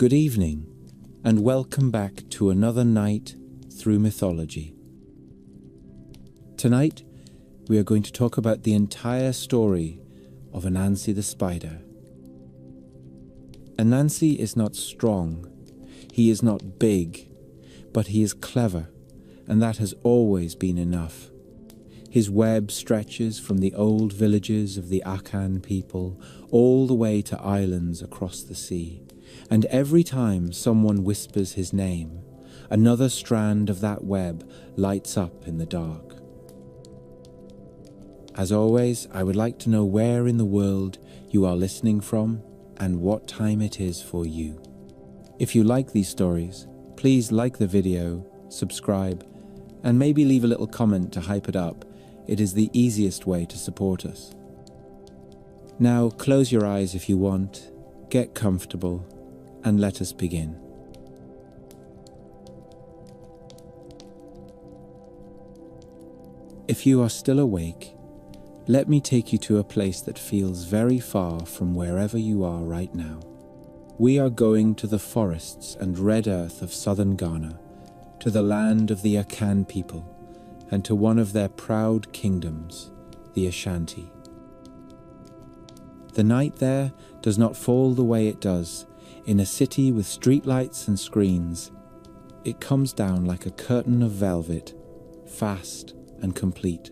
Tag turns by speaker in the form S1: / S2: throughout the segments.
S1: Good evening, and welcome back to another night through mythology. Tonight, we are going to talk about the entire story of Anansi the spider. Anansi is not strong, he is not big, but he is clever, and that has always been enough. His web stretches from the old villages of the Akan people all the way to islands across the sea, and every time someone whispers his name, another strand of that web lights up in the dark. As always, I would like to know where in the world you are listening from and what time it is for you. If you like these stories, please like the video, subscribe, and maybe leave a little comment to hype it up. It is the easiest way to support us. Now close your eyes if you want, get comfortable, and let us begin. If you are still awake, let me take you to a place that feels very far from wherever you are right now. We are going to the forests and red earth of southern Ghana, to the land of the Akan people, and to one of their proud kingdoms, the Ashanti. The night there does not fall the way it does in a city with streetlights and screens. It comes down like a curtain of velvet, fast and complete.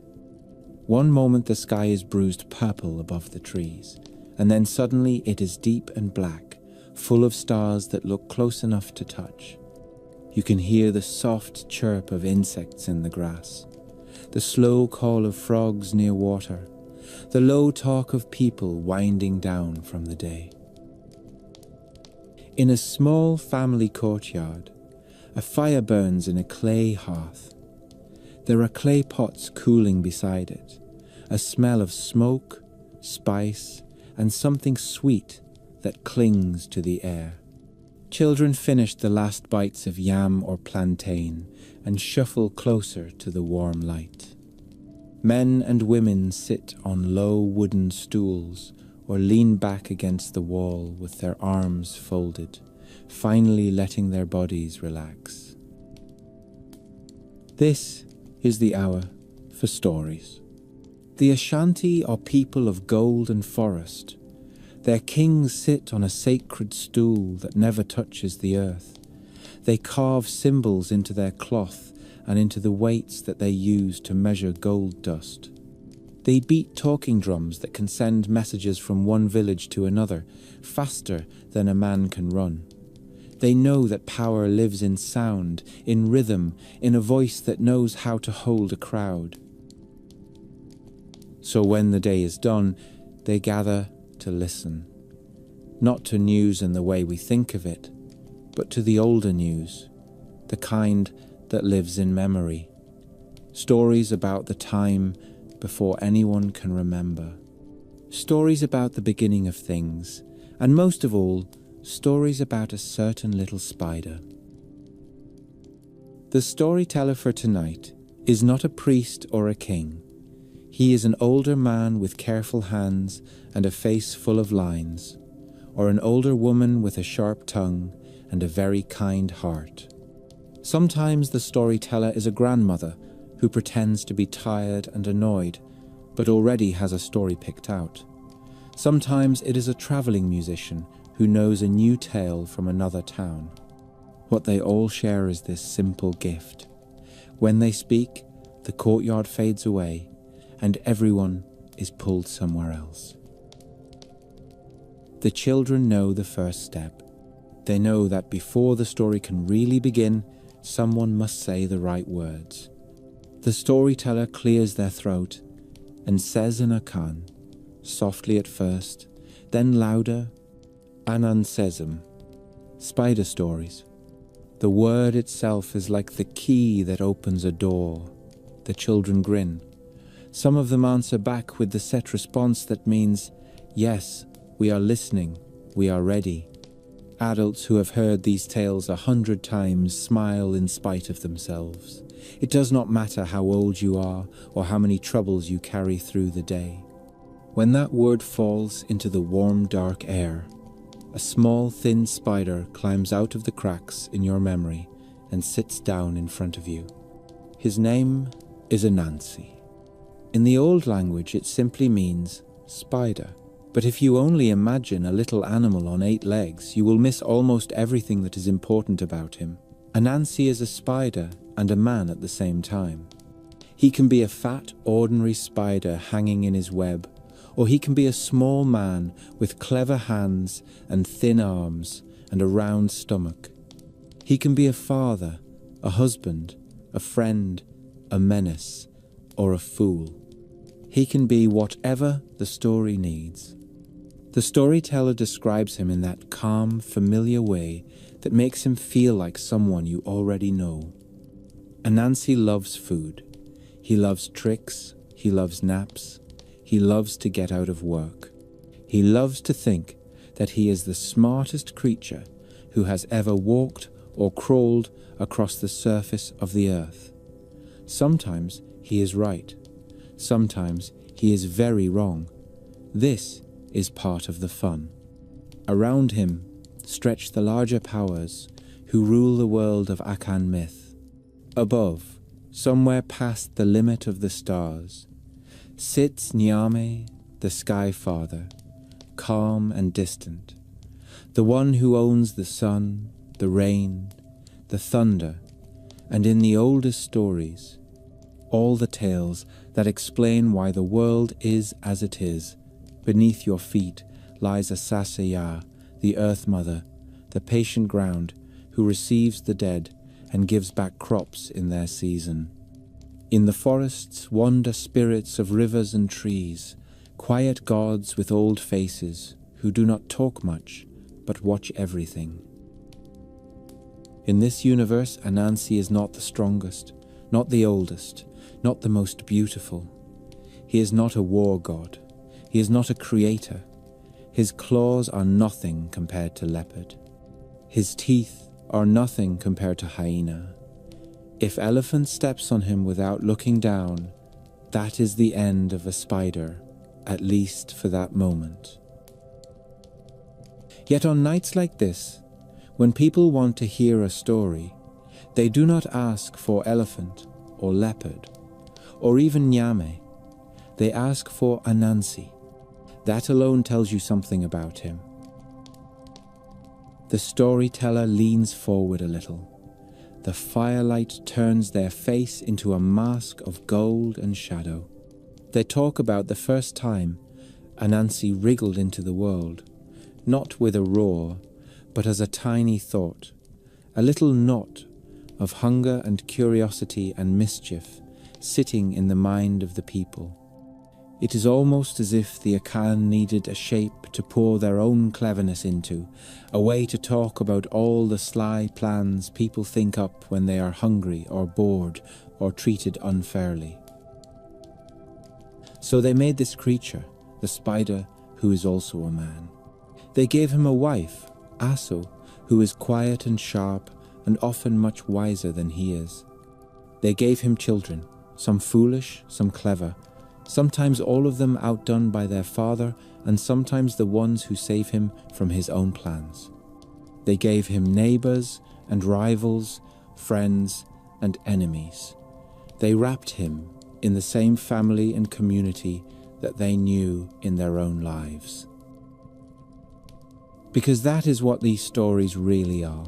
S1: One moment the sky is bruised purple above the trees, and then suddenly it is deep and black, full of stars that look close enough to touch. You can hear the soft chirp of insects in the grass, the slow call of frogs near water, the low talk of people winding down from the day. In a small family courtyard, a fire burns in a clay hearth. There are clay pots cooling beside it, a smell of smoke, spice, and something sweet that clings to the air. Children finish the last bites of yam or plantain and shuffle closer to the warm light. Men and women sit on low wooden stools or lean back against the wall with their arms folded, finally letting their bodies relax. This is the hour for stories. The Ashanti are people of gold and forest. Their kings sit on a sacred stool that never touches the earth. They carve symbols into their cloth and into the weights that they use to measure gold dust. They beat talking drums that can send messages from one village to another faster than a man can run. They know that power lives in sound, in rhythm, in a voice that knows how to hold a crowd. So when the day is done, they gather to listen, not to news in the way we think of it, but to the older news, the kind that lives in memory. Stories about the time before anyone can remember. Stories about the beginning of things, and most of all, stories about a certain little spider. The storyteller for tonight is not a priest or a king. He is an older man with careful hands and a face full of lines, or an older woman with a sharp tongue and a very kind heart. Sometimes the storyteller is a grandmother who pretends to be tired and annoyed, but already has a story picked out. Sometimes it is a traveling musician who knows a new tale from another town. What they all share is this simple gift. When they speak, the courtyard fades away, and everyone is pulled somewhere else. The children know the first step. They know that before the story can really begin, someone must say the right words. The storyteller clears their throat and says in Akan, softly at first, then louder, Anansi, spider stories. The word itself is like the key that opens a door. The children grin. Some of them answer back with the set response that means, yes, we are listening, we are ready. Adults who have heard these tales 100 times smile in spite of themselves. It does not matter how old you are or how many troubles you carry through the day. When that word falls into the warm, dark air, a small, thin spider climbs out of the cracks in your memory and sits down in front of you. His name is Anansi. In the old language, it simply means spider. But if you only imagine a little animal on 8 legs, you will miss almost everything that is important about him. Anansi is a spider and a man at the same time. He can be a fat, ordinary spider hanging in his web, or he can be a small man with clever hands and thin arms and a round stomach. He can be a father, a husband, a friend, a menace, or a fool. He can be whatever the story needs. The storyteller describes him in that calm, familiar way that makes him feel like someone you already know. Anansi loves food. He loves tricks. He loves naps. He loves to get out of work. He loves to think that he is the smartest creature who has ever walked or crawled across the surface of the earth. Sometimes he is right. Sometimes he is very wrong. This is part of the fun. Around him stretch the larger powers who rule the world of Akan myth. Above, somewhere past the limit of the stars, sits Nyame, the Sky Father, calm and distant, the one who owns the sun, the rain, the thunder, and in the oldest stories, all the tales that explain why the world is as it is. Beneath your feet lies a Sasaya, the Earth Mother, the patient ground who receives the dead and gives back crops in their season. In the forests wander spirits of rivers and trees, quiet gods with old faces who do not talk much but watch everything. In this universe, Anansi is not the strongest, not the oldest, not the most beautiful. He is not a war god. He is not a creator. His claws are nothing compared to leopard. His teeth are nothing compared to hyena. If elephant steps on him without looking down, that is the end of a spider, at least for that moment. Yet on nights like this, when people want to hear a story, they do not ask for elephant or leopard, or even Nyame. They ask for Anansi. That alone tells you something about him. The storyteller leans forward a little. The firelight turns their face into a mask of gold and shadow. They talk about the first time Anansi wriggled into the world, not with a roar, but as a tiny thought, a little knot of hunger and curiosity and mischief sitting in the mind of the people. It is almost as if the Akan needed a shape to pour their own cleverness into, a way to talk about all the sly plans people think up when they are hungry or bored or treated unfairly. So they made this creature, the spider, who is also a man. They gave him a wife, Aso, who is quiet and sharp and often much wiser than he is. They gave him children, some foolish, some clever, sometimes all of them outdone by their father, and sometimes the ones who save him from his own plans. They gave him neighbors and rivals, friends and enemies. They wrapped him in the same family and community that they knew in their own lives. Because that is what these stories really are.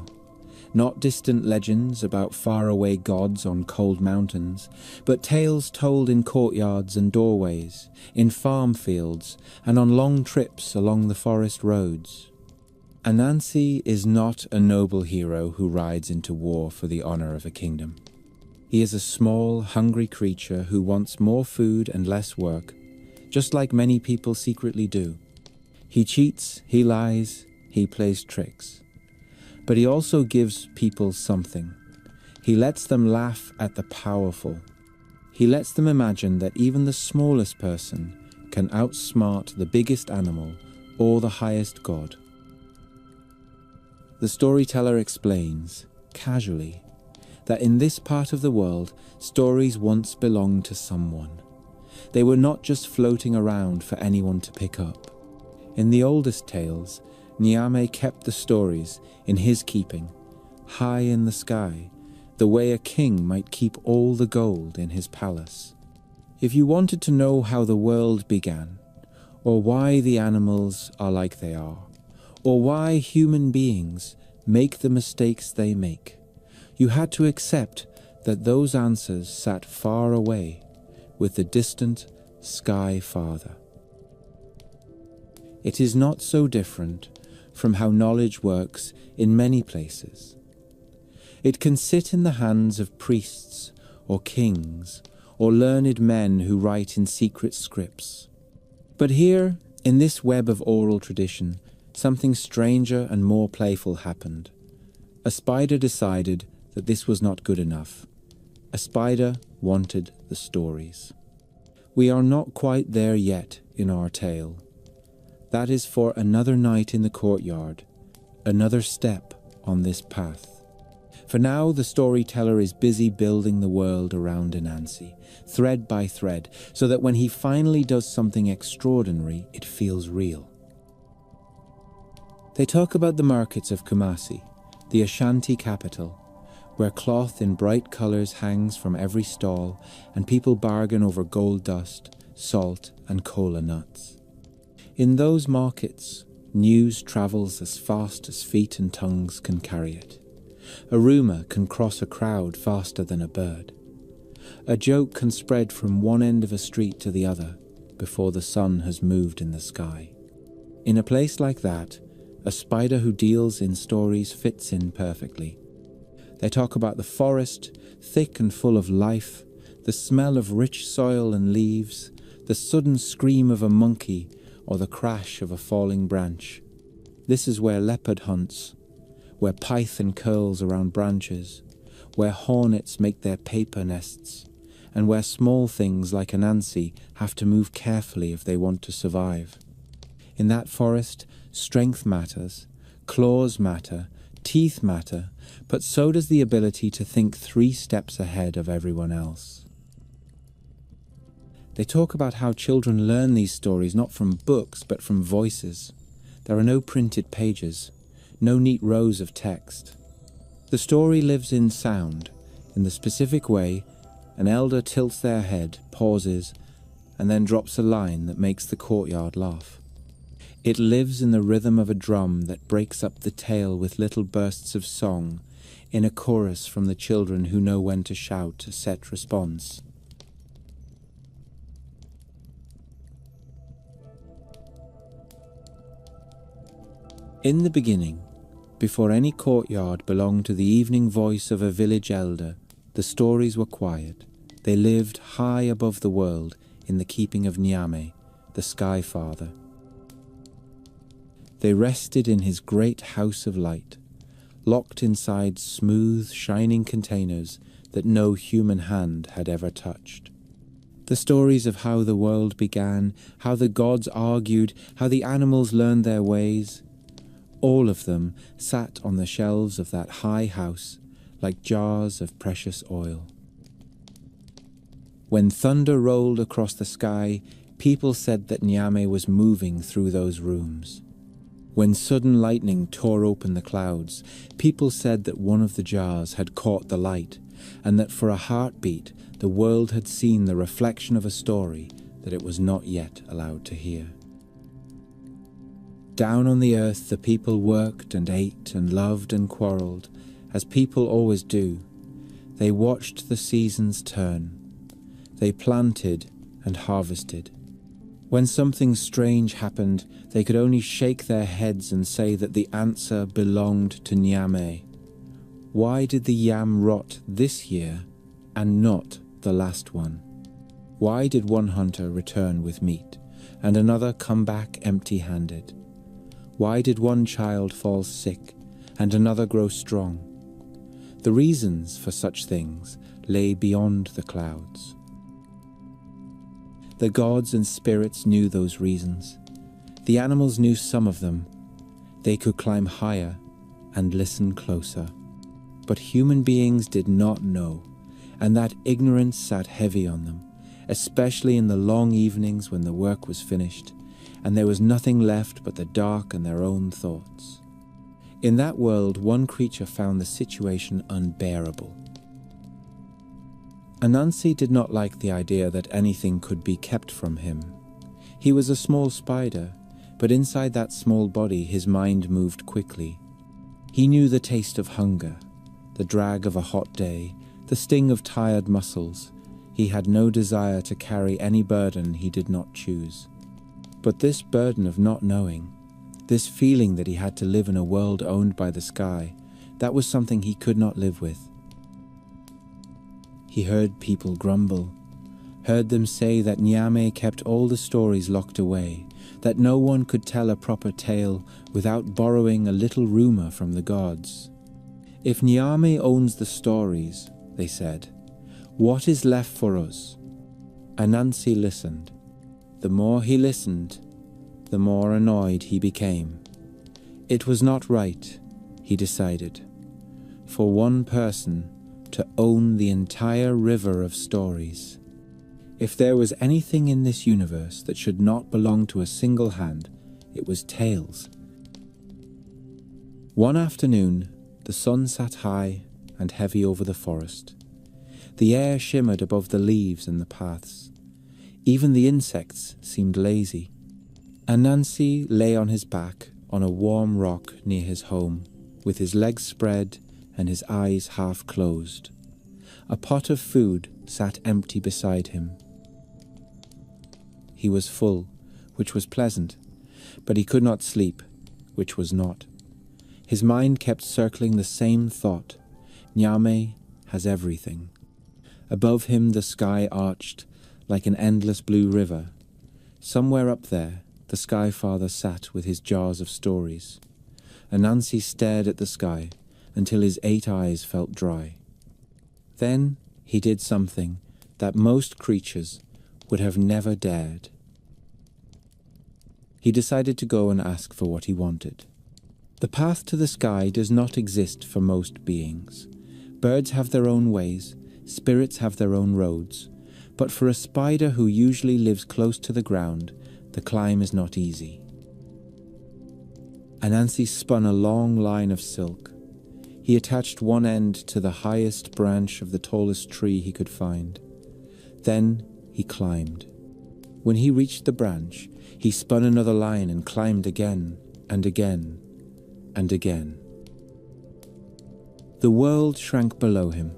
S1: Not distant legends about faraway gods on cold mountains, but tales told in courtyards and doorways, in farm fields, and on long trips along the forest roads. Anansi is not a noble hero who rides into war for the honor of a kingdom. He is a small, hungry creature who wants more food and less work, just like many people secretly do. He cheats, he lies, he plays tricks. But he also gives people something. He lets them laugh at the powerful. He lets them imagine that even the smallest person can outsmart the biggest animal or the highest god. The storyteller explains, casually, that in this part of the world, stories once belonged to someone. They were not just floating around for anyone to pick up. In the oldest tales, Niame kept the stories in his keeping, high in the sky, the way a king might keep all the gold in his palace. If you wanted to know how the world began, or why the animals are like they are, or why human beings make the mistakes they make, you had to accept that those answers sat far away with the distant Sky Father. It is not so different from how knowledge works in many places. It can sit in the hands of priests or kings or learned men who write in secret scripts. But here, in this web of oral tradition, something stranger and more playful happened. A spider decided that this was not good enough. A spider wanted the stories. We are not quite there yet in our tale. That is for another night in the courtyard, another step on this path. For now, the storyteller is busy building the world around Anansi, thread by thread, so that when he finally does something extraordinary, it feels real. They talk about the markets of Kumasi, the Ashanti capital, where cloth in bright colours hangs from every stall and people bargain over gold dust, salt and cola nuts. In those markets, news travels as fast as feet and tongues can carry it. A rumour can cross a crowd faster than a bird. A joke can spread from one end of a street to the other before the sun has moved in the sky. In a place like that, a spider who deals in stories fits in perfectly. They talk about the forest, thick and full of life, the smell of rich soil and leaves, the sudden scream of a monkey, or the crash of a falling branch. This is where leopard hunts, where python curls around branches, where hornets make their paper nests, and where small things like Anansi have to move carefully if they want to survive. In that forest, strength matters, claws matter, teeth matter, but so does the ability to think 3 steps ahead of everyone else. They talk about how children learn these stories not from books but from voices. There are no printed pages, no neat rows of text. The story lives in sound, in the specific way an elder tilts their head, pauses, and then drops a line that makes the courtyard laugh. It lives in the rhythm of a drum that breaks up the tale with little bursts of song, in a chorus from the children who know when to shout a set response. In the beginning, before any courtyard belonged to the evening voice of a village elder, the stories were quiet. They lived high above the world in the keeping of Niame, the Sky Father. They rested in his great house of light, locked inside smooth, shining containers that no human hand had ever touched. The stories of how the world began, how the gods argued, how the animals learned their ways, all of them sat on the shelves of that high house like jars of precious oil. When thunder rolled across the sky, people said that Niame was moving through those rooms. When sudden lightning tore open the clouds, people said that one of the jars had caught the light, and that for a heartbeat the world had seen the reflection of a story that it was not yet allowed to hear. Down on the earth the people worked and ate and loved and quarrelled, as people always do. They watched the seasons turn. They planted and harvested. When something strange happened, they could only shake their heads and say that the answer belonged to Niame. Why did the yam rot this year and not the last one? Why did one hunter return with meat and another come back empty-handed? Why did one child fall sick and another grow strong? The reasons for such things lay beyond the clouds. The gods and spirits knew those reasons. The animals knew some of them. They could climb higher and listen closer. But human beings did not know, and that ignorance sat heavy on them, especially in the long evenings when the work was finished, and there was nothing left but the dark and their own thoughts. In that world, one creature found the situation unbearable. Anansi did not like the idea that anything could be kept from him. He was a small spider, but inside that small body his mind moved quickly. He knew the taste of hunger, the drag of a hot day, the sting of tired muscles. He had no desire to carry any burden he did not choose. But this burden of not knowing, this feeling that he had to live in a world owned by the sky, that was something he could not live with. He heard people grumble, heard them say that Nyame kept all the stories locked away, that no one could tell a proper tale without borrowing a little rumor from the gods. If Nyame owns the stories, they said, what is left for us? Anansi listened. The more he listened, the more annoyed he became. It was not right, he decided, for one person to own the entire river of stories. If there was anything in this universe that should not belong to a single hand, it was tales. One afternoon, the sun sat high and heavy over the forest. The air shimmered above the leaves and the paths. Even the insects seemed lazy. Anansi lay on his back on a warm rock near his home, with his legs spread and his eyes half closed. A pot of food sat empty beside him. He was full, which was pleasant, but he could not sleep, which was not. His mind kept circling the same thought. Nyame has everything. Above him the sky arched like an endless blue river. Somewhere up there, the Sky Father sat with his jars of stories. Anansi stared at the sky until his 8 eyes felt dry. Then he did something that most creatures would have never dared. He decided to go and ask for what he wanted. The path to the sky does not exist for most beings. Birds have their own ways, spirits have their own roads, but for a spider who usually lives close to the ground, the climb is not easy. Anansi spun a long line of silk. He attached one end to the highest branch of the tallest tree he could find. Then he climbed. When he reached the branch, he spun another line and climbed again and again and again. The world shrank below him.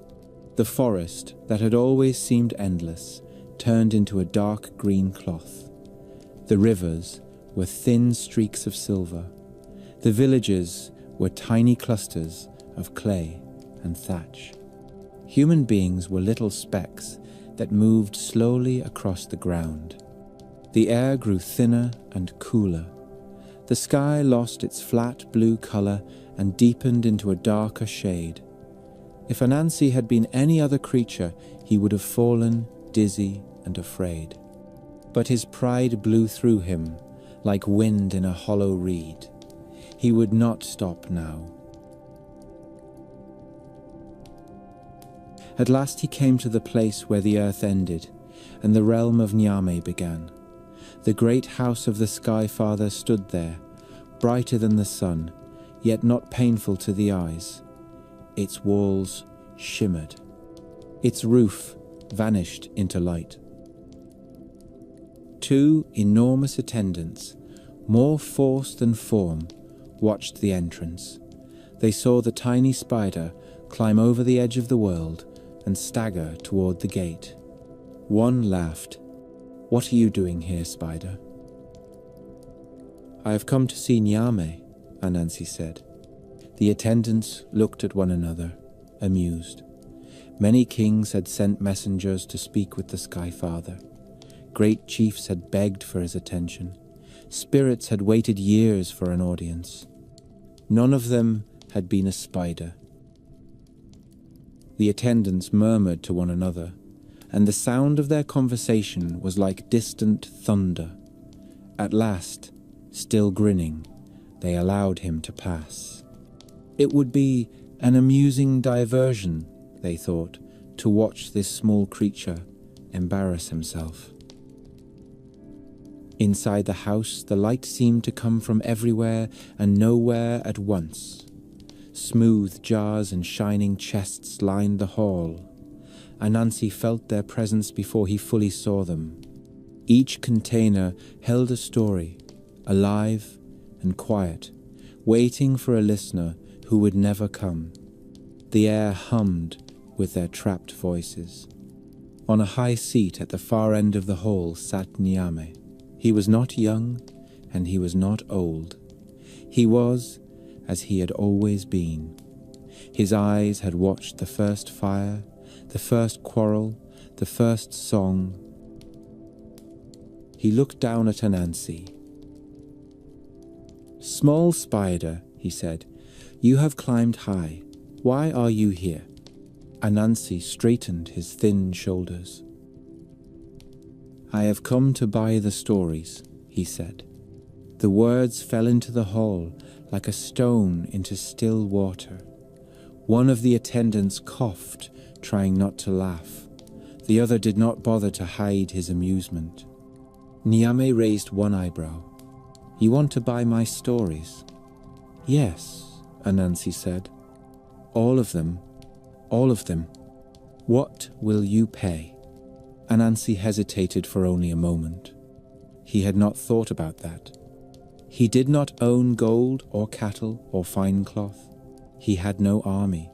S1: The forest, that had always seemed endless, turned into a dark green cloth. The rivers were thin streaks of silver. The villages were tiny clusters of clay and thatch. Human beings were little specks that moved slowly across the ground. The air grew thinner and cooler. The sky lost its flat blue color and deepened into a darker shade. If Anansi had been any other creature, he would have fallen dizzy and afraid. But his pride blew through him like wind in a hollow reed. He would not stop now. At last he came to the place where the earth ended and the realm of Nyame began. The great house of the Sky Father stood there, brighter than the sun, yet not painful to the eyes. Its walls shimmered. Its roof vanished into light. 2 enormous attendants, more force than form, watched the entrance. They saw the tiny spider climb over the edge of the world and stagger toward the gate. One laughed. "What are you doing here, spider?" "I have come to see Nyame," Anansi said. The attendants looked at one another, amused. Many kings had sent messengers to speak with the Sky Father. Great chiefs had begged for his attention. Spirits had waited years for an audience. None of them had been a spider. The attendants murmured to one another, and the sound of their conversation was like distant thunder. At last, still grinning, they allowed him to pass. It would be an amusing diversion, they thought, to watch this small creature embarrass himself. Inside the house, the light seemed to come from everywhere and nowhere at once. Smooth jars and shining chests lined the hall. Anansi felt their presence before he fully saw them. Each container held a story, alive and quiet, waiting for a listener who would never come. The air hummed with their trapped voices. On a high seat at the far end of the hall sat Nyame. He was not young, and he was not old. He was as he had always been. His eyes had watched the first fire, the first quarrel, the first song. He looked down at Anansi. "Small spider," he said, "you have climbed high. Why are you here?" Anansi straightened his thin shoulders. "I have come to buy the stories," he said. The words fell into the hall like a stone into still water. One of the attendants coughed, trying not to laugh. The other did not bother to hide his amusement. Nyame raised one eyebrow. "You want to buy my stories?" "Yes," Anansi said. "All of them. All of them. What will you pay?" Anansi hesitated for only a moment. He had not thought about that. He did not own gold or cattle or fine cloth. He had no army.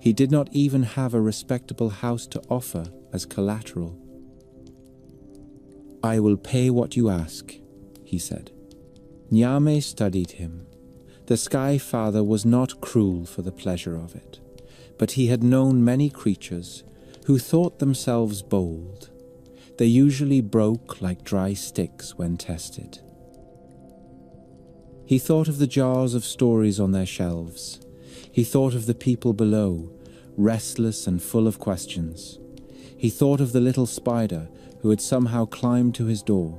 S1: He did not even have a respectable house to offer as collateral. "I will pay what you ask," he said. Nyame studied him. The Sky Father was not cruel for the pleasure of it, but he had known many creatures who thought themselves bold. They usually broke like dry sticks when tested. He thought of the jars of stories on their shelves. He thought of the people below, restless and full of questions. He thought of the little spider who had somehow climbed to his door.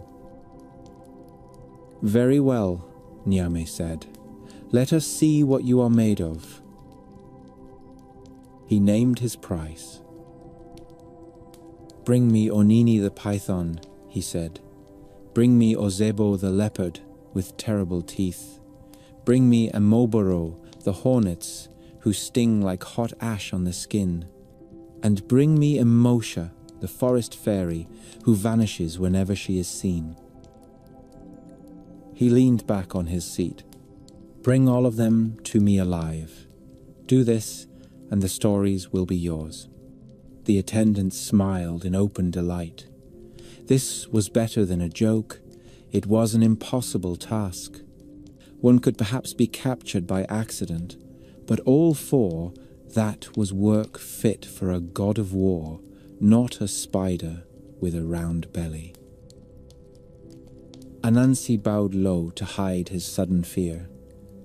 S1: "Very well," Nyame said. "Let us see what you are made of." He named his price. "Bring me Onini the python," he said. "Bring me Ozebo the leopard with terrible teeth. Bring me Amoboro, the hornets, who sting like hot ash on the skin. And bring me Emosha, the forest fairy, who vanishes whenever she is seen." He leaned back on his seat. "Bring all of them to me alive. Do this, and the stories will be yours." The attendant smiled in open delight. This was better than a joke. It was an impossible task. One could perhaps be captured by accident, but all four, that was work fit for a god of war, not a spider with a round belly. Anansi bowed low to hide his sudden fear.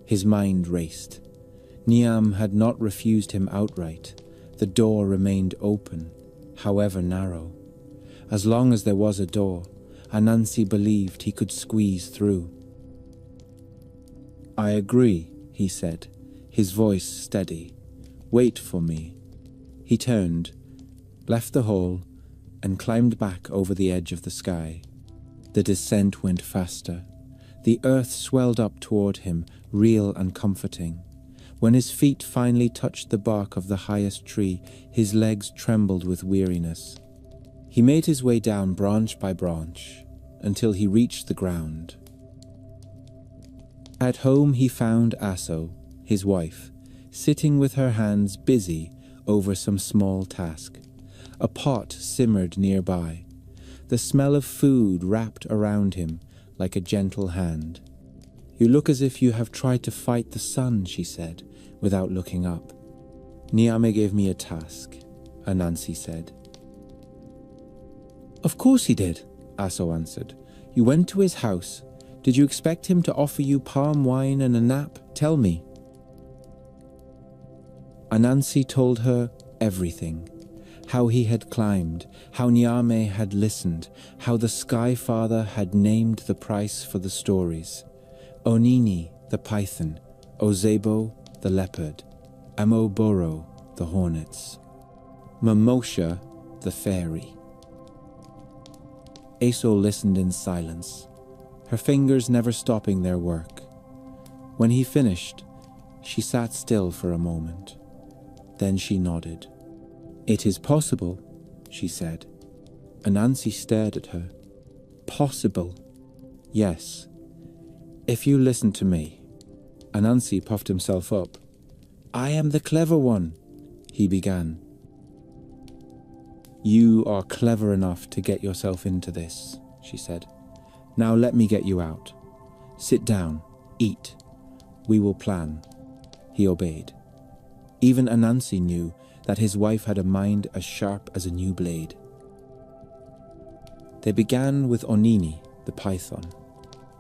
S1: His mind raced. Niam had not refused him outright. The door remained open, however narrow. As long as there was a door, Anansi believed he could squeeze through. "I agree," he said, his voice steady. "Wait for me." He turned, left the hall, and climbed back over the edge of the sky. The descent went faster. The earth swelled up toward him, real and comforting. When his feet finally touched the bark of the highest tree, his legs trembled with weariness. He made his way down branch by branch, until he reached the ground. At home he found Aso, his wife, sitting with her hands busy over some small task. A pot simmered nearby. The smell of food wrapped around him like a gentle hand. "You look as if you have tried to fight the sun," she said, without looking up. "Niame gave me a task," Anansi said. "Of course he did," Aso answered. "You went to his house. Did you expect him to offer you palm wine and a nap? Tell me." Anansi told her everything. How he had climbed, how Nyame had listened, how the Sky Father had named the price for the stories. Onini, the python, Ozebo, the leopard, Amoboro, the hornets, Mamosha, the fairy. Aso listened in silence. her fingers never stopping their work. When he finished, she sat still for a moment. Then she nodded. "It is possible," she said. Anansi stared at her. "Possible?" "Yes. If you listen to me." Anansi puffed himself up. "I am the clever one," he began. "You are clever enough to get yourself into this," she said. "Now let me get you out. Sit down, eat. We will plan." He obeyed. Even Anansi knew that his wife had a mind as sharp as a new blade. They began with Onini, the python.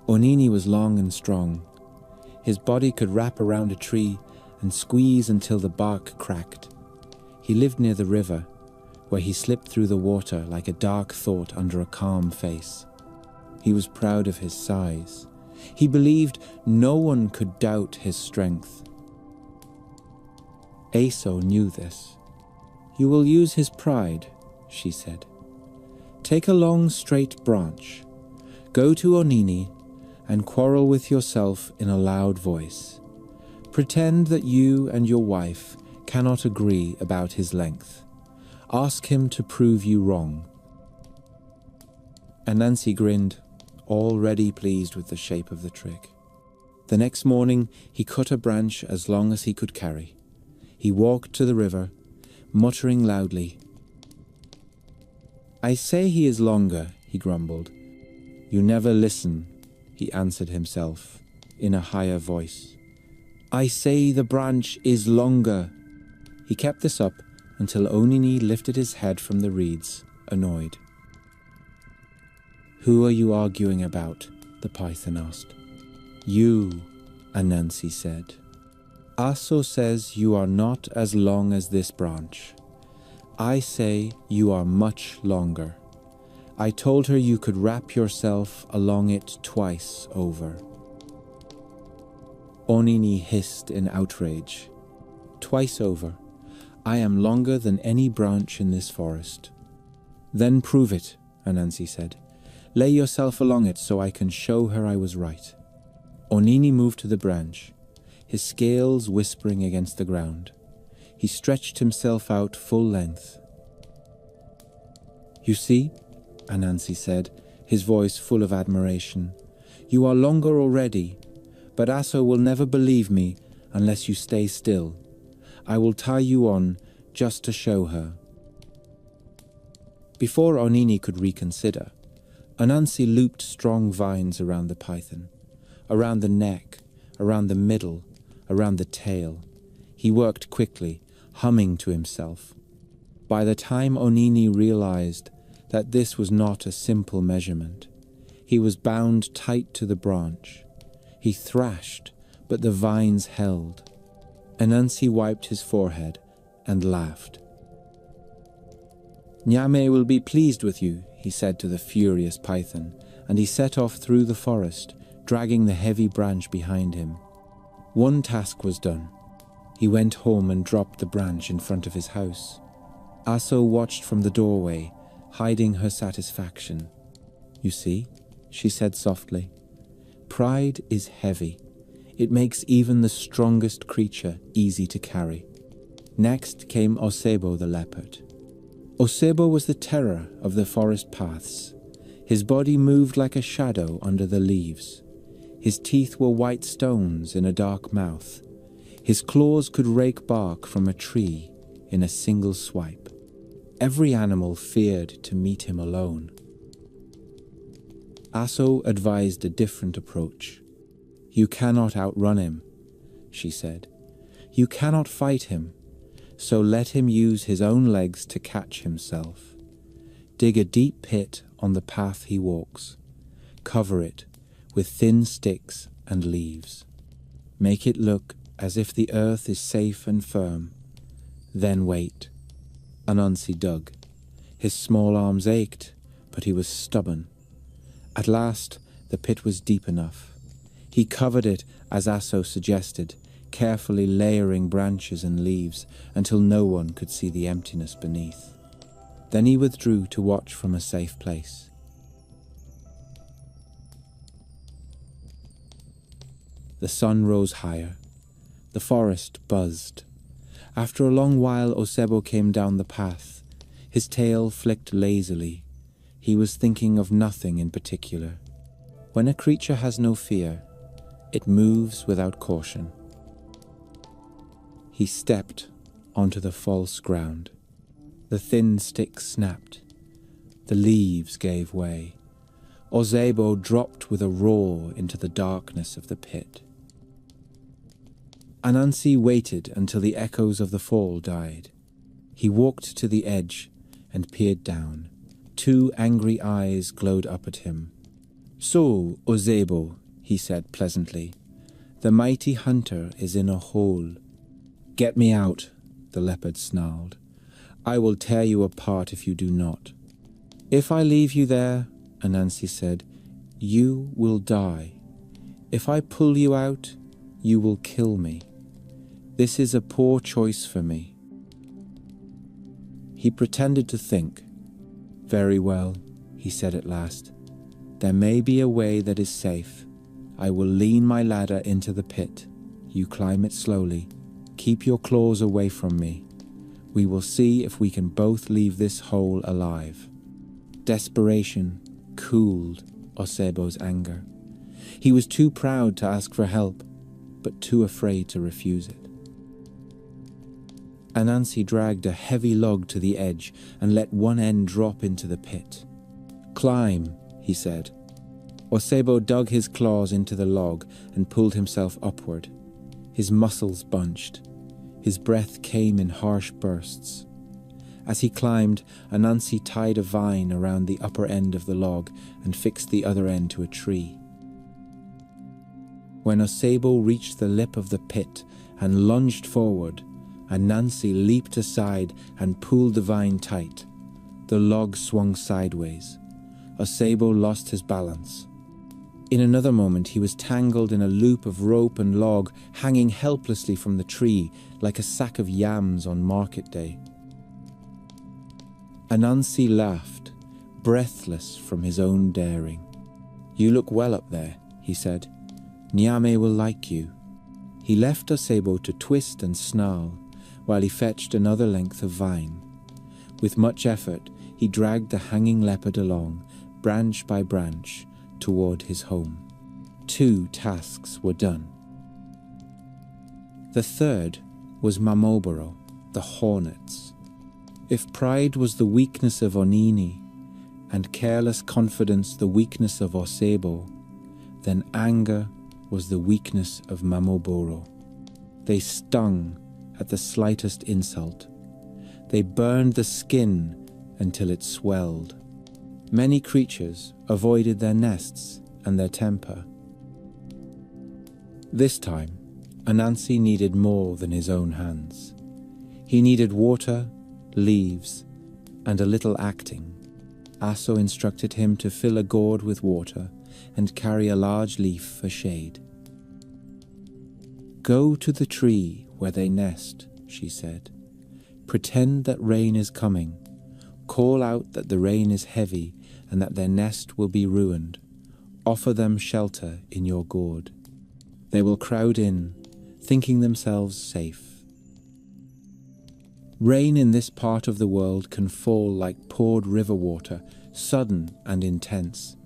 S1: Onini was long and strong. His body could wrap around a tree and squeeze until the bark cracked. He lived near the river, where he slipped through the water like a dark thought under a calm face. He was proud of his size. He believed no one could doubt his strength. Aso knew this. "You will use his pride," she said. "Take a long straight branch. Go to Onini and quarrel with yourself in a loud voice. Pretend that you and your wife cannot agree about his length. Ask him to prove you wrong." Anansi grinned, already pleased with the shape of the trick. The next morning he cut a branch as long as he could carry. He walked to the river, muttering loudly. "I say he is longer," he grumbled. "You never listen," he answered himself, in a higher voice. "I say the branch is longer." He kept this up until Onini lifted his head from the reeds, annoyed. "Who are you arguing about?" the python asked. "You," Anansi said. "Aso says you are not as long as this branch. I say you are much longer. I told her you could wrap yourself along it twice over." Onini hissed in outrage. "Twice over? I am longer than any branch in this forest." "Then prove it," Anansi said. "Lay yourself along it so I can show her I was right." Onini moved to the branch, his scales whispering against the ground. He stretched himself out full length. "You see," Anansi said, his voice full of admiration. "You are longer already, but Aso will never believe me unless you stay still. I will tie you on just to show her." Before Onini could reconsider, Anansi looped strong vines around the python, around the neck, around the middle, around the tail. He worked quickly, humming to himself. By the time Onini realized that this was not a simple measurement, he was bound tight to the branch. He thrashed, but the vines held. Anansi wiped his forehead and laughed. "Nyame will be pleased with you," he said to the furious python, and he set off through the forest, dragging the heavy branch behind him. One task was done. He went home and dropped the branch in front of his house. Aso watched from the doorway, hiding her satisfaction. "You see," she said softly, "pride is heavy. It makes even the strongest creature easy to carry." Next came Osebo the leopard. Osebo was the terror of the forest paths. His body moved like a shadow under the leaves. His teeth were white stones in a dark mouth. His claws could rake bark from a tree in a single swipe. Every animal feared to meet him alone. Aso advised a different approach. "You cannot outrun him," she said. "You cannot fight him, so let him use his own legs to catch himself. Dig a deep pit on the path he walks. Cover it with thin sticks and leaves. Make it look as if the earth is safe and firm. Then wait." Anansi dug. His small arms ached, but he was stubborn. At last, the pit was deep enough. He covered it as Aso suggested, carefully layering branches and leaves until no one could see the emptiness beneath. Then he withdrew to watch from a safe place. The sun rose higher. The forest buzzed. After a long while, Osebo came down the path. His tail flicked lazily. He was thinking of nothing in particular. When a creature has no fear, it moves without caution. He stepped onto the false ground. The thin stick snapped. The leaves gave way. Osebo dropped with a roar into the darkness of the pit. Anansi waited until the echoes of the fall died. He walked to the edge and peered down. 2 angry eyes glowed up at him. "So, Osebo," he said pleasantly, "the mighty hunter is in a hole." "Get me out," the leopard snarled. "I will tear you apart if you do not." "If I leave you there," Anansi said, "you will die. If I pull you out, you will kill me. This is a poor choice for me." He pretended to think. "Very well," he said at last. "There may be a way that is safe. I will lean my ladder into the pit. You climb it slowly. Keep your claws away from me. We will see if we can both leave this hole alive." Desperation cooled Osebo's anger. He was too proud to ask for help, but too afraid to refuse it. Anansi dragged a heavy log to the edge and let one end drop into the pit. "Climb," he said. Osebo dug his claws into the log and pulled himself upward. His muscles bunched. His breath came in harsh bursts. As he climbed, Anansi tied a vine around the upper end of the log and fixed the other end to a tree. When Osebo reached the lip of the pit and lunged forward, Anansi leaped aside and pulled the vine tight. The log swung sideways. Osebo lost his balance. In another moment he was tangled in a loop of rope and log, hanging helplessly from the tree like a sack of yams on market day. Anansi laughed, breathless from his own daring. "You look well up there," he said. "Nyame will like you." He left Osebo to twist and snarl, while he fetched another length of vine. With much effort, he dragged the hanging leopard along, branch by branch, toward his home. 2 tasks were done. The third was Mamoboro, the hornets. If pride was the weakness of Onini, and careless confidence the weakness of Osebo, then anger was the weakness of Mamoboro. They stung at the slightest insult. They burned the skin until it swelled. Many creatures avoided their nests and their temper. This time, Anansi needed more than his own hands. He needed water, leaves, and a little acting. Aso instructed him to fill a gourd with water and carry a large leaf for shade. "Go to the tree where they nest," she said. "Pretend that rain is coming. Call out that the rain is heavy and that their nest will be ruined. Offer them shelter in your gourd. They will crowd in, thinking themselves safe." Rain in this part of the world can fall like poured river water, sudden and intense.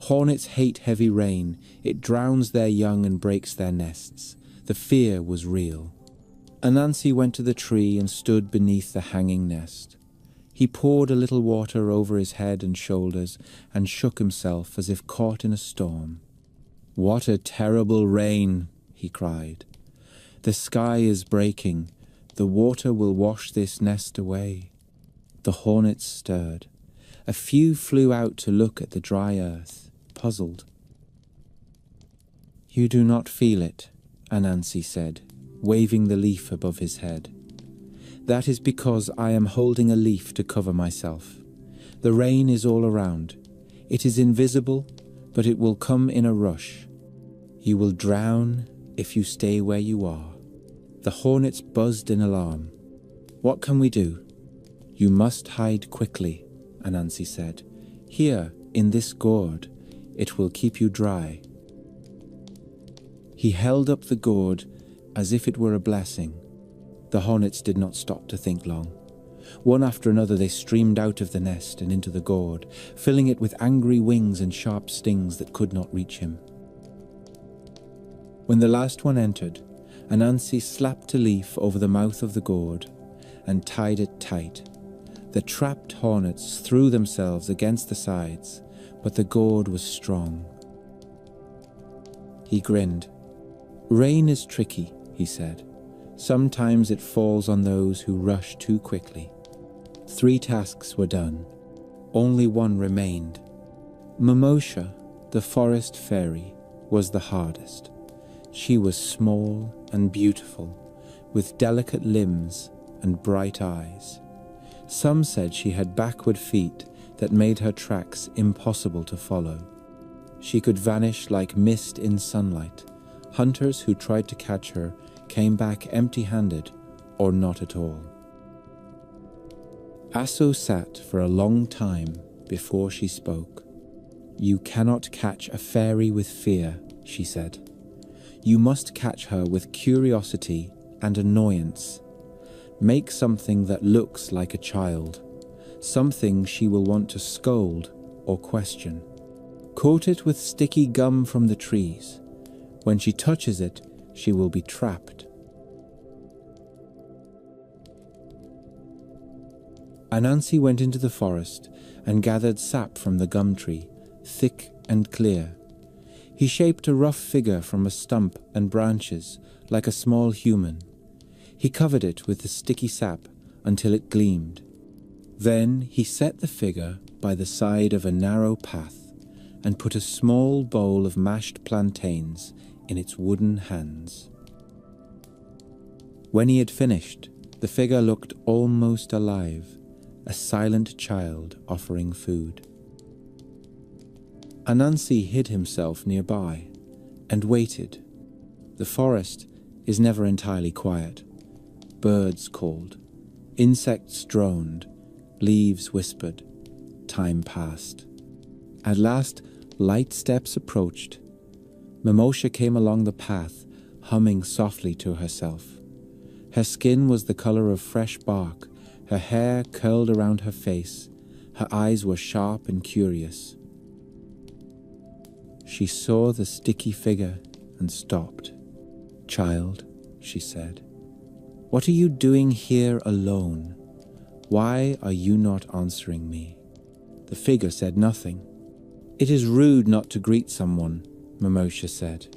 S1: Hornets hate heavy rain. It drowns their young and breaks their nests. The fear was real. Anansi went to the tree and stood beneath the hanging nest. He poured a little water over his head and shoulders and shook himself as if caught in a storm. "What a terrible rain!" he cried. "The sky is breaking. The water will wash this nest away." The hornets stirred. A few flew out to look at the dry earth, puzzled. "You do not feel it," Anansi said, waving the leaf above his head. "That is because I am holding a leaf to cover myself. The rain is all around. It is invisible, but it will come in a rush. You will drown if you stay where you are." The hornets buzzed in alarm. "What can we do?" "You must hide quickly," Anansi said. "Here, in this gourd. It will keep you dry." He held up the gourd as if it were a blessing. The hornets did not stop to think long. One after another they streamed out of the nest and into the gourd, filling it with angry wings and sharp stings that could not reach him. When the last one entered, Anansi slapped a leaf over the mouth of the gourd and tied it tight. The trapped hornets threw themselves against the sides, but the gourd was strong. He grinned. "Rain is tricky," he said. "Sometimes it falls on those who rush too quickly." 3 tasks were done. Only one remained. Mimosha, the forest fairy, was the hardest. She was small and beautiful, with delicate limbs and bright eyes. Some said she had backward feet that made her tracks impossible to follow. She could vanish like mist in sunlight. Hunters who tried to catch her came back empty-handed or not at all. Aso sat for a long time before she spoke. "You cannot catch a fairy with fear," she said. "You must catch her with curiosity and annoyance. Make something that looks like a child, something she will want to scold or question. Coat it with sticky gum from the trees. When she touches it, she will be trapped." Anansi went into the forest and gathered sap from the gum tree, thick and clear. He shaped a rough figure from a stump and branches, like a small human. He covered it with the sticky sap until it gleamed. Then he set the figure by the side of a narrow path and put a small bowl of mashed plantains in its wooden hands. When he had finished, the figure looked almost alive, a silent child offering food. Anansi hid himself nearby and waited. The forest is never entirely quiet. Birds called, insects droned, leaves whispered. Time passed. At last, light steps approached. Mimosha came along the path, humming softly to herself. Her skin was the color of fresh bark, her hair curled around her face, her eyes were sharp and curious. She saw the sticky figure and stopped. "Child," she said, "what are you doing here alone? Why are you not answering me?" The figure said nothing. "It is rude not to greet someone," Mimosha said.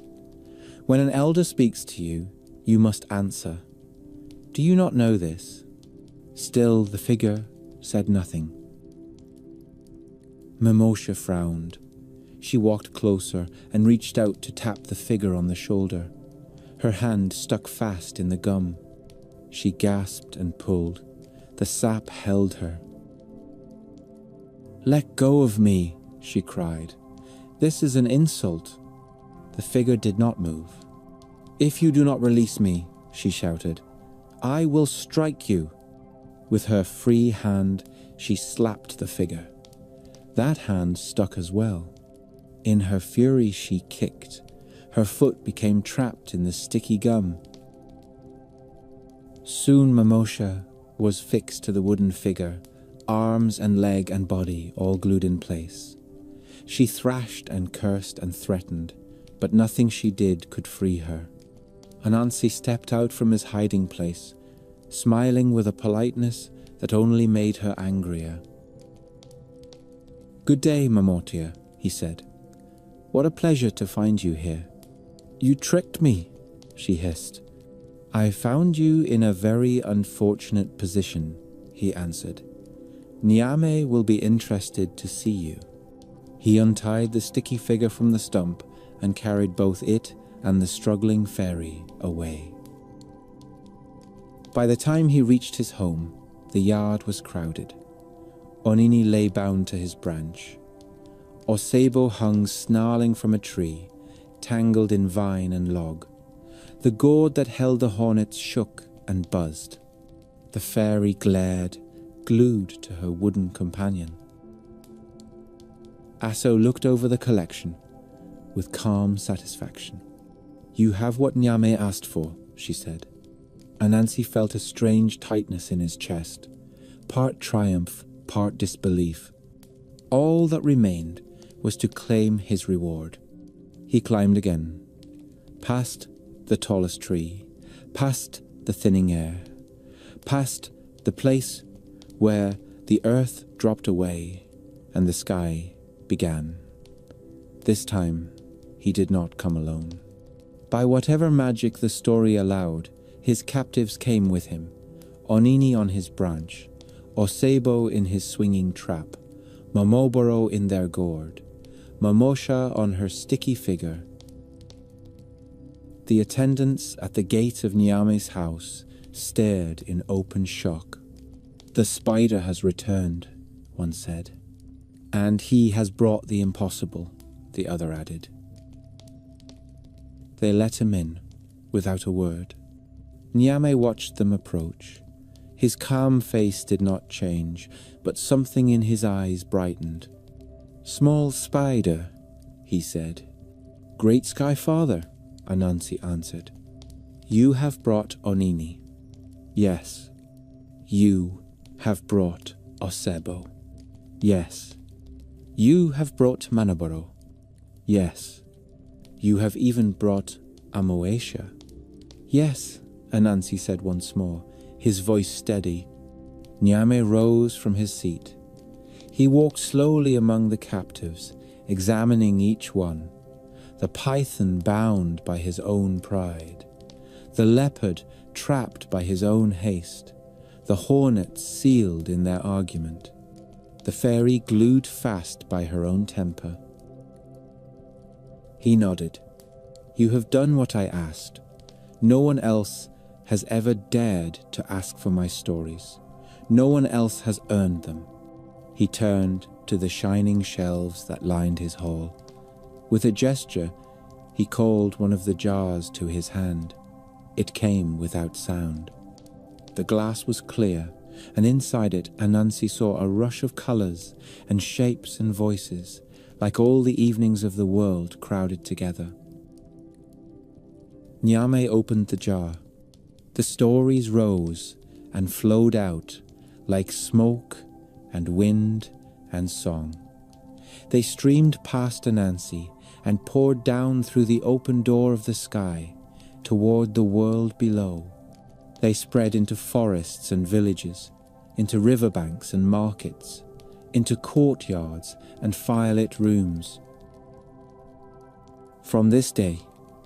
S1: "When an elder speaks to you, you must answer. Do you not know this?" Still, the figure said nothing. Mimosha frowned. She walked closer and reached out to tap the figure on the shoulder. Her hand stuck fast in the gum. She gasped and pulled. The sap held her. "Let go of me," she cried. "This is an insult." The figure did not move. "If you do not release me," she shouted, "I will strike you." With her free hand, she slapped the figure. That hand stuck as well. In her fury, she kicked. Her foot became trapped in the sticky gum. Soon Mimosha was fixed to the wooden figure, arms and leg and body all glued in place. She thrashed and cursed and threatened, but nothing she did could free her. Anansi stepped out from his hiding place, smiling with a politeness that only made her angrier. "Good day, Mamotia," he said. "What a pleasure to find you here." "You tricked me," she hissed. "I found you in a very unfortunate position," he answered. "Niame will be interested to see you." He untied the sticky figure from the stump and carried both it and the struggling fairy away. By the time he reached his home, the yard was crowded. Onini lay bound to his branch. Osebo hung snarling from a tree, tangled in vine and log. The gourd that held the hornets shook and buzzed. The fairy glared, glued to her wooden companion. Aso looked over the collection with calm satisfaction. You have what Nyame asked for, she said. Anansi felt a strange tightness in his chest, part triumph, part disbelief. All that remained was to claim his reward. He climbed again, past the tallest tree, past the thinning air, past the place where the earth dropped away and the sky began. This time, he did not come alone. By whatever magic the story allowed, his captives came with him, Onini on his branch, Osebo in his swinging trap, Momoboro in their gourd, Mamosha on her sticky figure. The attendants at the gate of Nyame's house stared in open shock. "The spider has returned," one said. "And he has brought the impossible," the other added. They let him in, without a word. Nyame watched them approach. His calm face did not change, but something in his eyes brightened. "Small spider," he said. "Great Sky Father," Anansi answered. "You have brought Onini." "Yes." "You have brought Osebo." "Yes." "You have brought Manaboro." "Yes." "You have even brought Amoesha." "Yes," Anansi said once more, his voice steady. Nyame rose from his seat. He walked slowly among the captives, examining each one. The python bound by his own pride, the leopard trapped by his own haste, the hornet sealed in their argument, the fairy glued fast by her own temper. He nodded. "You have done what I asked. No one else has ever dared to ask for my stories. No one else has earned them." He turned to the shining shelves that lined his hall. With a gesture, he called one of the jars to his hand. It came without sound. The glass was clear, and inside it Anansi saw a rush of colors and shapes and voices, like all the evenings of the world crowded together. Nyame opened the jar. The stories rose and flowed out like smoke and wind and song. They streamed past Anansi and poured down through the open door of the sky toward the world below. They spread into forests and villages, into riverbanks and markets, into courtyards and firelit rooms. "From this day,"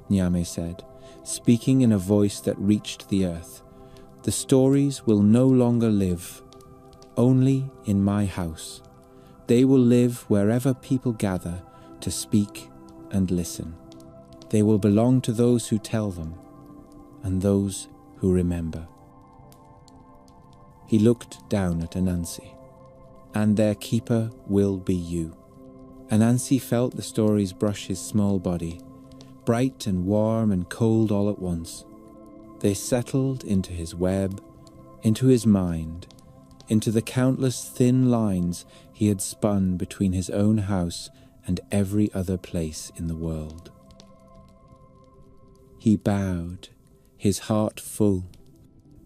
S1: Nyame said, speaking in a voice that reached the earth, "the stories will no longer live only in my house. They will live wherever people gather to speak and listen. They will belong to those who tell them and those who remember." He looked down at Anansi. "And their keeper will be you." Anansi felt the stories brush his small body, bright and warm and cold all at once. They settled into his web, into his mind, into the countless thin lines he had spun between his own house and every other place in the world. He bowed, his heart full.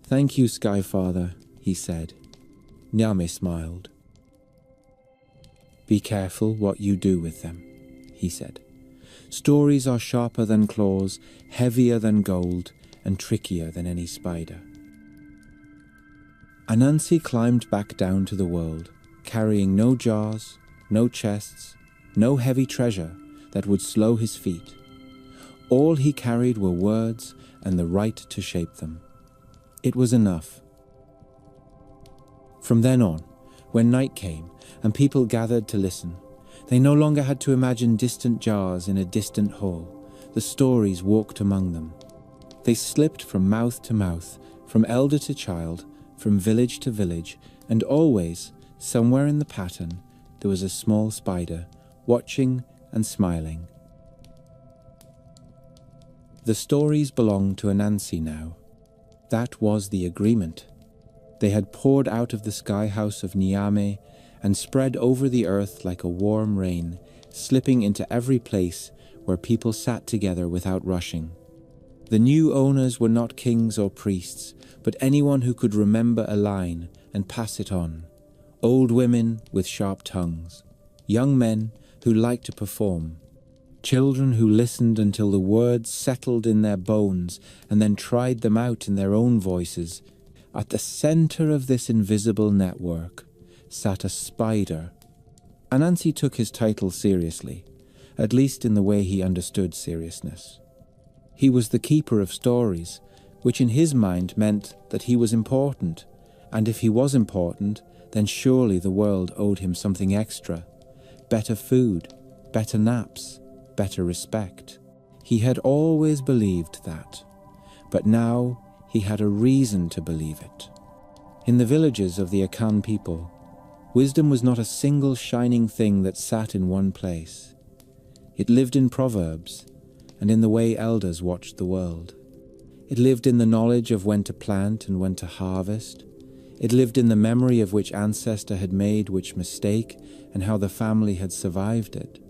S1: "Thank you, Sky Father," he said. Nyame smiled. "Be careful what you do with them," he said. "Stories are sharper than claws, heavier than gold, and trickier than any spider." Anansi climbed back down to the world, carrying no jars, no chests, no heavy treasure that would slow his feet. All he carried were words and the right to shape them. It was enough. From then on, when night came and people gathered to listen, they no longer had to imagine distant jars in a distant hall. The stories walked among them. They slipped from mouth to mouth, from elder to child, from village to village, and always, somewhere in the pattern, there was a small spider, watching and smiling. The stories belonged to Anansi now. That was the agreement. They had poured out of the sky house of Nyame and spread over the earth like a warm rain, slipping into every place where people sat together without rushing. The new owners were not kings or priests, but anyone who could remember a line and pass it on. Old women with sharp tongues, young men who liked to perform, children who listened until the words settled in their bones and then tried them out in their own voices. At the center of this invisible network sat a spider. Anansi took his title seriously, at least in the way he understood seriousness. He was the keeper of stories, which in his mind meant that he was important, and if he was important, then surely the world owed him something extra. Better food, better naps, better respect. He had always believed that, but now he had a reason to believe it. In the villages of the Akan people, wisdom was not a single shining thing that sat in one place. It lived in proverbs and in the way elders watched the world. It lived in the knowledge of when to plant and when to harvest. It lived in the memory of which ancestor had made which mistake and how the family had survived it.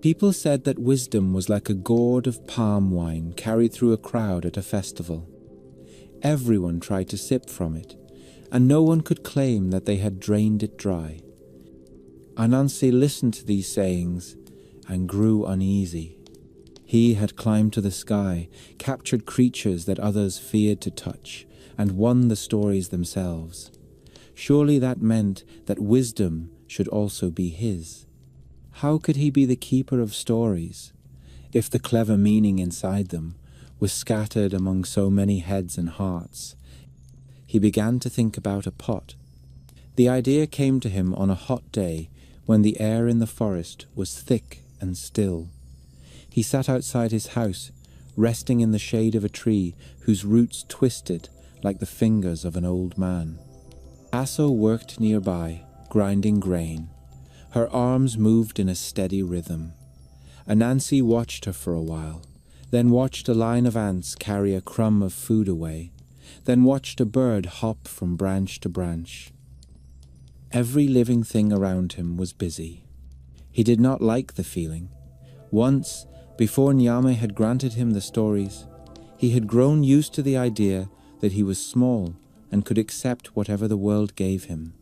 S1: People said that wisdom was like a gourd of palm wine carried through a crowd at a festival. Everyone tried to sip from it, and no one could claim that they had drained it dry. Anansi listened to these sayings and grew uneasy. He had climbed to the sky, captured creatures that others feared to touch, and won the stories themselves. Surely that meant that wisdom should also be his. How could he be the keeper of stories, if the clever meaning inside them was scattered among so many heads and hearts? He began to think about a pot. The idea came to him on a hot day when the air in the forest was thick and still. He sat outside his house, resting in the shade of a tree whose roots twisted like the fingers of an old man. Asso worked nearby, grinding grain. Her arms moved in a steady rhythm. Anansi watched her for a while, then watched a line of ants carry a crumb of food away, then watched a bird hop from branch to branch. Every living thing around him was busy. He did not like the feeling. Once, before Nyame had granted him the stories, he had grown used to the idea that he was small and could accept whatever the world gave him.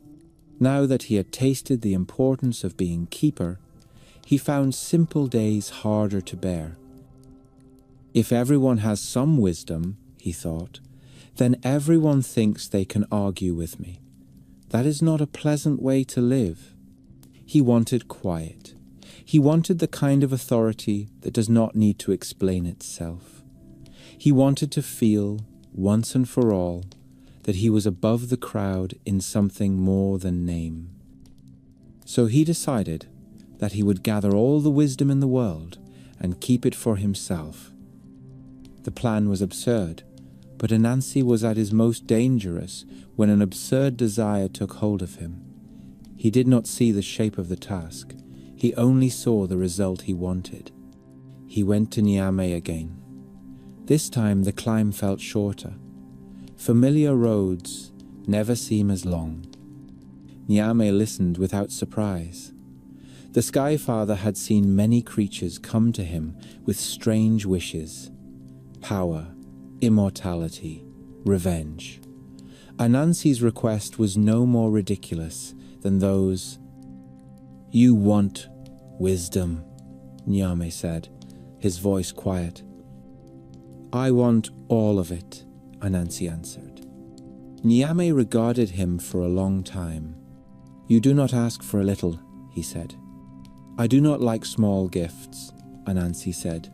S1: Now that he had tasted the importance of being keeper, he found simple days harder to bear. If everyone has some wisdom, he thought, then everyone thinks they can argue with me. That is not a pleasant way to live. He wanted quiet. He wanted the kind of authority that does not need to explain itself. He wanted to feel, once and for all, that he was above the crowd in something more than name. So he decided that he would gather all the wisdom in the world and keep it for himself. The plan was absurd, but Anansi was at his most dangerous when an absurd desire took hold of him. He did not see the shape of the task. He only saw the result he wanted. He went to Nyame again. This time the climb felt shorter. Familiar roads never seem as long. Nyame listened without surprise. The Sky Father had seen many creatures come to him with strange wishes: power, immortality, revenge. Anansi's request was no more ridiculous than those. "You want wisdom," Nyame said, his voice quiet. "I want all of it," Anansi answered. Nyame regarded him for a long time. "You do not ask for a little," he said. "I do not like small gifts," Anansi said.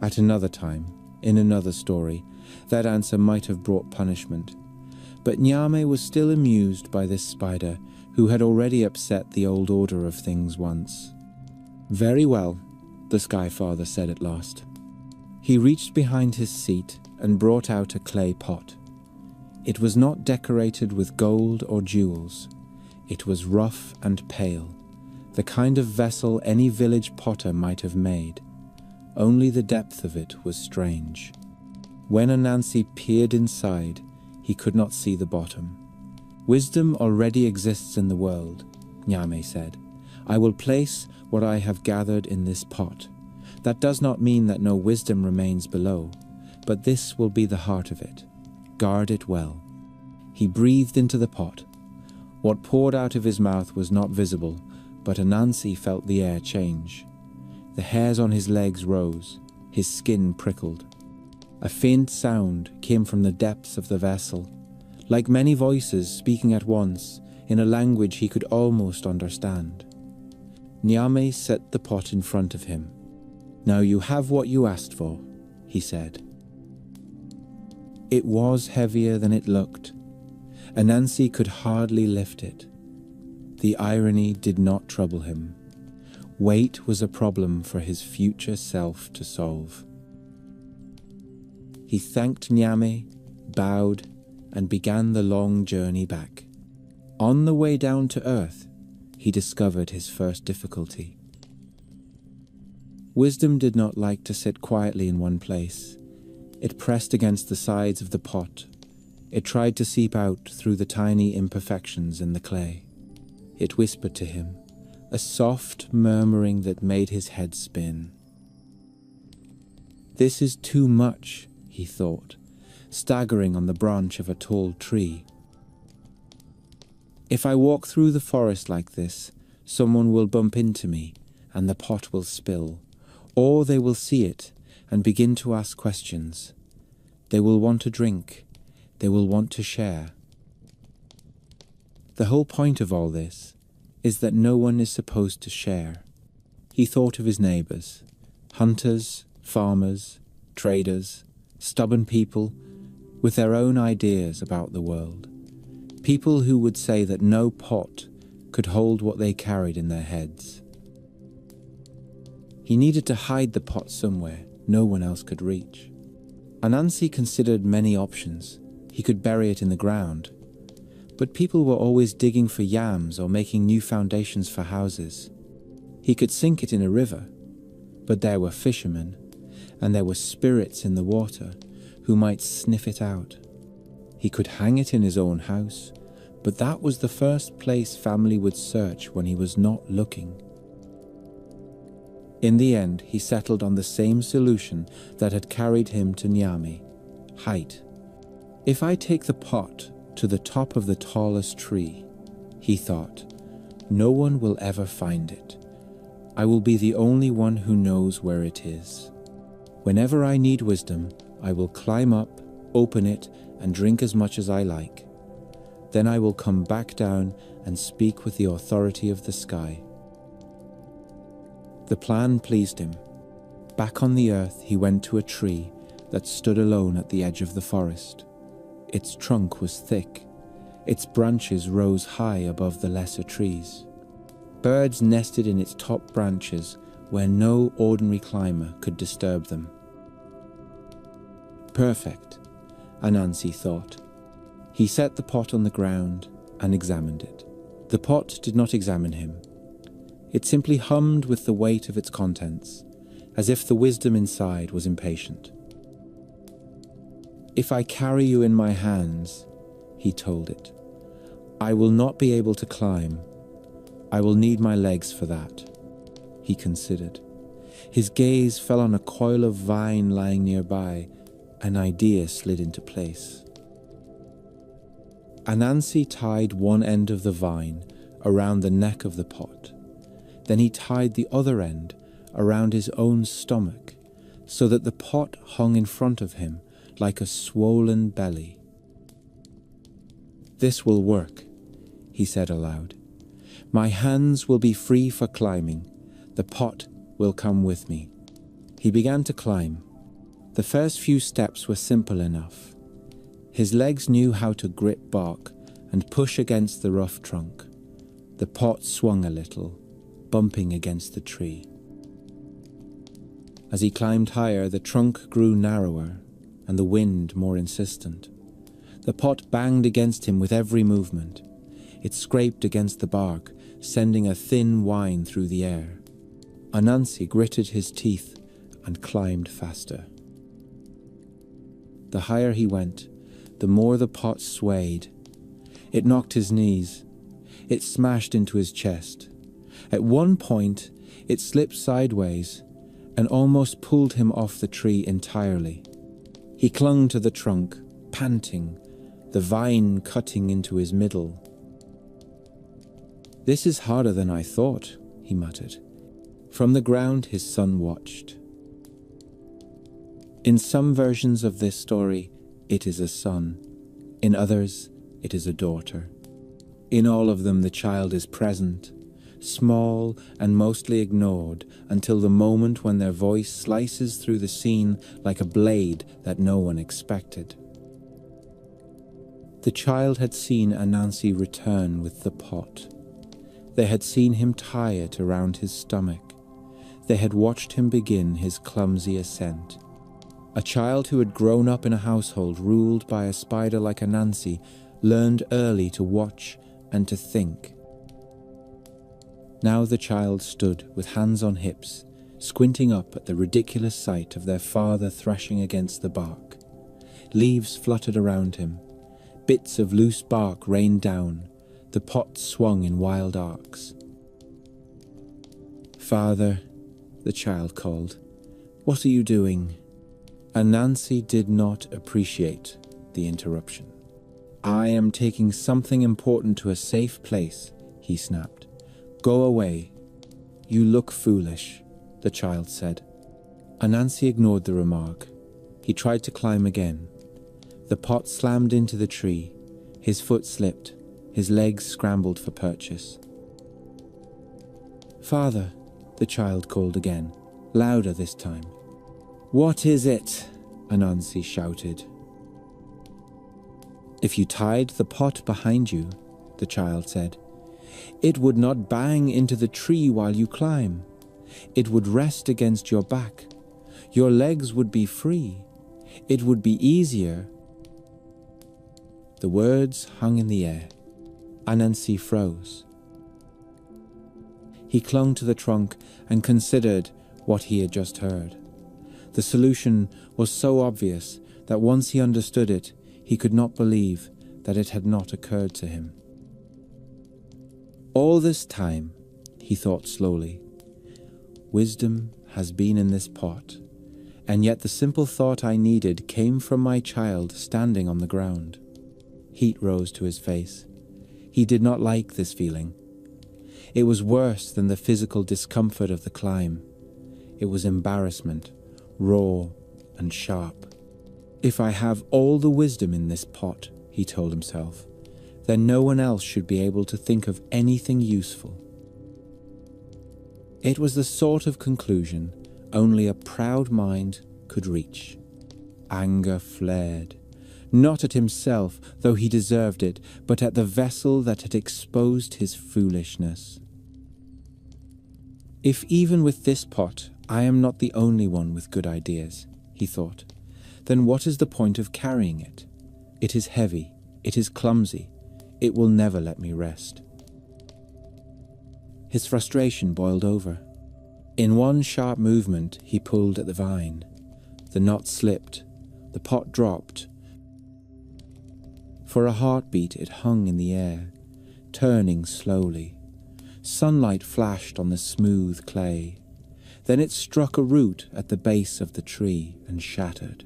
S1: At another time, in another story, that answer might have brought punishment. But Nyame was still amused by this spider who had already upset the old order of things once. "Very well," the Sky Father said at last. He reached behind his seat and brought out a clay pot. It was not decorated with gold or jewels. It was rough and pale, the kind of vessel any village potter might have made. Only the depth of it was strange. When Anansi peered inside, he could not see the bottom. "Wisdom already exists in the world," Nyame said. "I will place what I have gathered in this pot. That does not mean that no wisdom remains below. But this will be the heart of it. Guard it well." He breathed into the pot. What poured out of his mouth was not visible, but Anansi felt the air change. The hairs on his legs rose, his skin prickled. A faint sound came from the depths of the vessel, like many voices speaking at once in a language he could almost understand. Nyame set the pot in front of him. "Now you have what you asked for," he said. It was heavier than it looked. Anansi could hardly lift it. The irony did not trouble him. Weight was a problem for his future self to solve. He thanked Nyame, bowed, and began the long journey back. On the way down to earth, he discovered his first difficulty. Wisdom did not like to sit quietly in one place. It pressed against the sides of the pot. It tried to seep out through the tiny imperfections in the clay. It whispered to him, a soft murmuring that made his head spin. "This is too much," he thought, staggering on the branch of a tall tree. "If I walk through the forest like this, someone will bump into me and the pot will spill, or they will see it and begin to ask questions. They will want to drink. They will want to share. The whole point of all this is that no one is supposed to share." He thought of his neighbors, hunters, farmers, traders, stubborn people with their own ideas about the world. People who would say that no pot could hold what they carried in their heads. He needed to hide the pot somewhere no one else could reach. Anansi considered many options. He could bury it in the ground. But people were always digging for yams or making new foundations for houses. He could sink it in a river, but there were fishermen, and there were spirits in the water who might sniff it out. He could hang it in his own house, but that was the first place family would search when he was not looking. In the end, he settled on the same solution that had carried him to Nyame: height. "If I take the pot to the top of the tallest tree," he thought, "no one will ever find it. I will be the only one who knows where it is. Whenever I need wisdom, I will climb up, open it, and drink as much as I like. Then I will come back down and speak with the authority of the sky." The plan pleased him. Back on the earth, he went to a tree that stood alone at the edge of the forest. Its trunk was thick. Its branches rose high above the lesser trees. Birds nested in its top branches where no ordinary climber could disturb them. Perfect, Anansi thought. He set the pot on the ground and examined it. The pot did not examine him. It simply hummed with the weight of its contents, as if the wisdom inside was impatient. "If I carry you in my hands," he told it, "I will not be able to climb. I will need my legs for that." He considered. His gaze fell on a coil of vine lying nearby. An idea slid into place. Anansi tied one end of the vine around the neck of the pot. Then he tied the other end around his own stomach, so that the pot hung in front of him like a swollen belly. "This will work," he said aloud. "My hands will be free for climbing. The pot will come with me." He began to climb. The first few steps were simple enough. His legs knew how to grip bark and push against the rough trunk. The pot swung a little, bumping against the tree. As he climbed higher, the trunk grew narrower and the wind more insistent. The pot banged against him with every movement. It scraped against the bark, sending a thin whine through the air. Anansi gritted his teeth and climbed faster. The higher he went, the more the pot swayed. It knocked his knees. It smashed into his chest. At one point, it slipped sideways and almost pulled him off the tree entirely. He clung to the trunk, panting, the vine cutting into his middle. "This is harder than I thought," he muttered. From the ground his son watched. In some versions of this story, it is a son. In others, it is a daughter. In all of them, the child is present, small and mostly ignored, until the moment when their voice slices through the scene like a blade that no one expected. The child had seen Anansi return with the pot. They had seen him tie it around his stomach. They had watched him begin his clumsy ascent. A child who had grown up in a household ruled by a spider like Anansi learned early to watch and to think. Now the child stood with hands on hips, squinting up at the ridiculous sight of their father thrashing against the bark. Leaves fluttered around him. Bits of loose bark rained down. The pot swung in wild arcs. "Father," the child called, "what are you doing?" Anansi did not appreciate the interruption. "I am taking something important to a safe place," he snapped. "Go away." "You look foolish," the child said. Anansi ignored the remark. He tried to climb again. The pot slammed into the tree. His foot slipped. His legs scrambled for purchase. "Father," the child called again, louder this time. "What is it?" Anansi shouted. "If you tied the pot behind you," the child said, "it would not bang into the tree while you climb. It would rest against your back. Your legs would be free. It would be easier." The words hung in the air. Anansi froze. He clung to the trunk and considered what he had just heard. The solution was so obvious that once he understood it, he could not believe that it had not occurred to him. All this time, he thought slowly, wisdom has been in this pot, and yet the simple thought I needed came from my child standing on the ground. Heat rose to his face. He did not like this feeling. It was worse than the physical discomfort of the climb. It was embarrassment, raw and sharp. "If I have all the wisdom in this pot," he told himself, "then no one else should be able to think of anything useful." It was the sort of conclusion only a proud mind could reach. Anger flared, not at himself, though he deserved it, but at the vessel that had exposed his foolishness. "If even with this pot I am not the only one with good ideas," he thought, "then what is the point of carrying it? It is heavy, it is clumsy, it will never let me rest." His frustration boiled over. In one sharp movement, he pulled at the vine. The knot slipped, the pot dropped. For a heartbeat, it hung in the air, turning slowly. Sunlight flashed on the smooth clay. Then it struck a root at the base of the tree and shattered.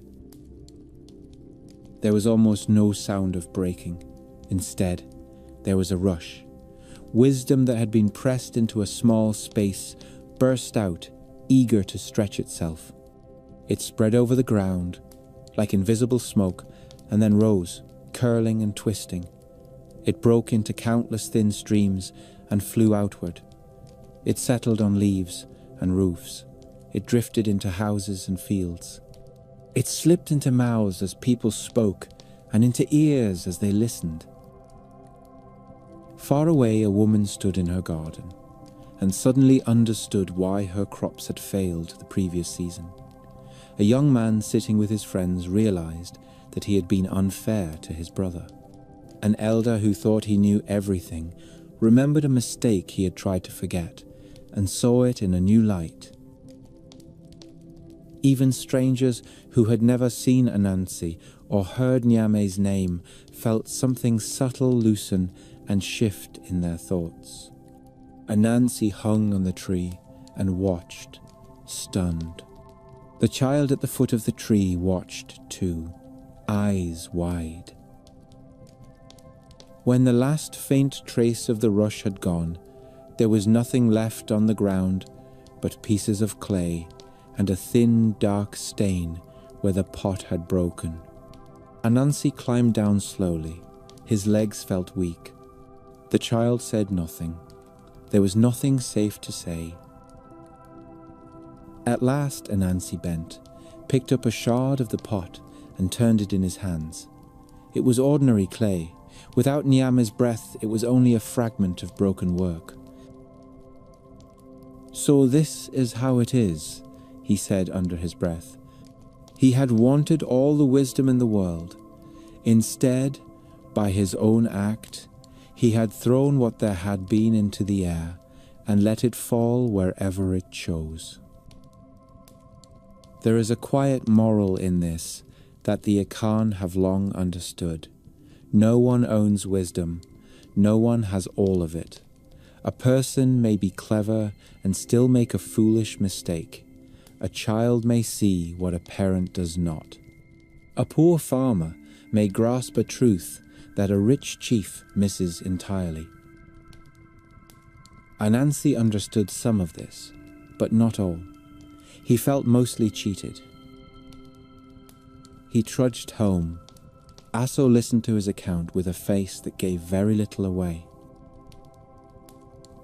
S1: There was almost no sound of breaking. Instead, there was a rush. Wisdom that had been pressed into a small space burst out, eager to stretch itself. It spread over the ground, like invisible smoke, and then rose, curling and twisting. It broke into countless thin streams and flew outward. It settled on leaves and roofs. It drifted into houses and fields. It slipped into mouths as people spoke, and into ears as they listened. Far away, a woman stood in her garden, and suddenly understood why her crops had failed the previous season. A young man sitting with his friends realized that he had been unfair to his brother. An elder who thought he knew everything remembered a mistake he had tried to forget, and saw it in a new light. Even strangers who had never seen Anansi or heard Nyame's name felt something subtle loosen and shift in their thoughts. Anansi hung on the tree and watched, stunned. The child at the foot of the tree watched too, eyes wide. When the last faint trace of the rush had gone, there was nothing left on the ground but pieces of clay and a thin, dark stain where the pot had broken. Anansi climbed down slowly. His legs felt weak. The child said nothing. There was nothing safe to say. At last Anansi bent, picked up a shard of the pot and turned it in his hands. It was ordinary clay. Without Nyama's breath, it was only a fragment of broken work. "So this is how it is," he said under his breath. He had wanted all the wisdom in the world. Instead, by his own act, he had thrown what there had been into the air and let it fall wherever it chose. There is a quiet moral in this that the Akan have long understood. No one owns wisdom. No one has all of it. A person may be clever and still make a foolish mistake. A child may see what a parent does not. A poor farmer may grasp a truth that a rich chief misses entirely. Anansi understood some of this, but not all. He felt mostly cheated. He trudged home. Aso listened to his account with a face that gave very little away.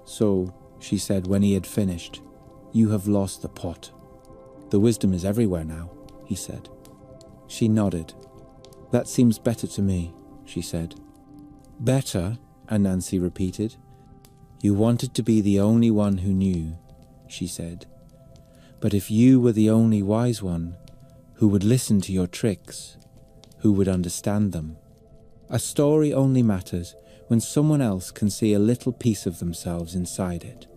S1: "So," she said when he had finished, "you have lost the pot. The wisdom is everywhere now," he said. She nodded. "That seems better to me," she said. "Better?" Anansi repeated. "You wanted to be the only one who knew," she said. "But if you were the only wise one, who would listen to your tricks? Who would understand them? A story only matters when someone else can see a little piece of themselves inside it."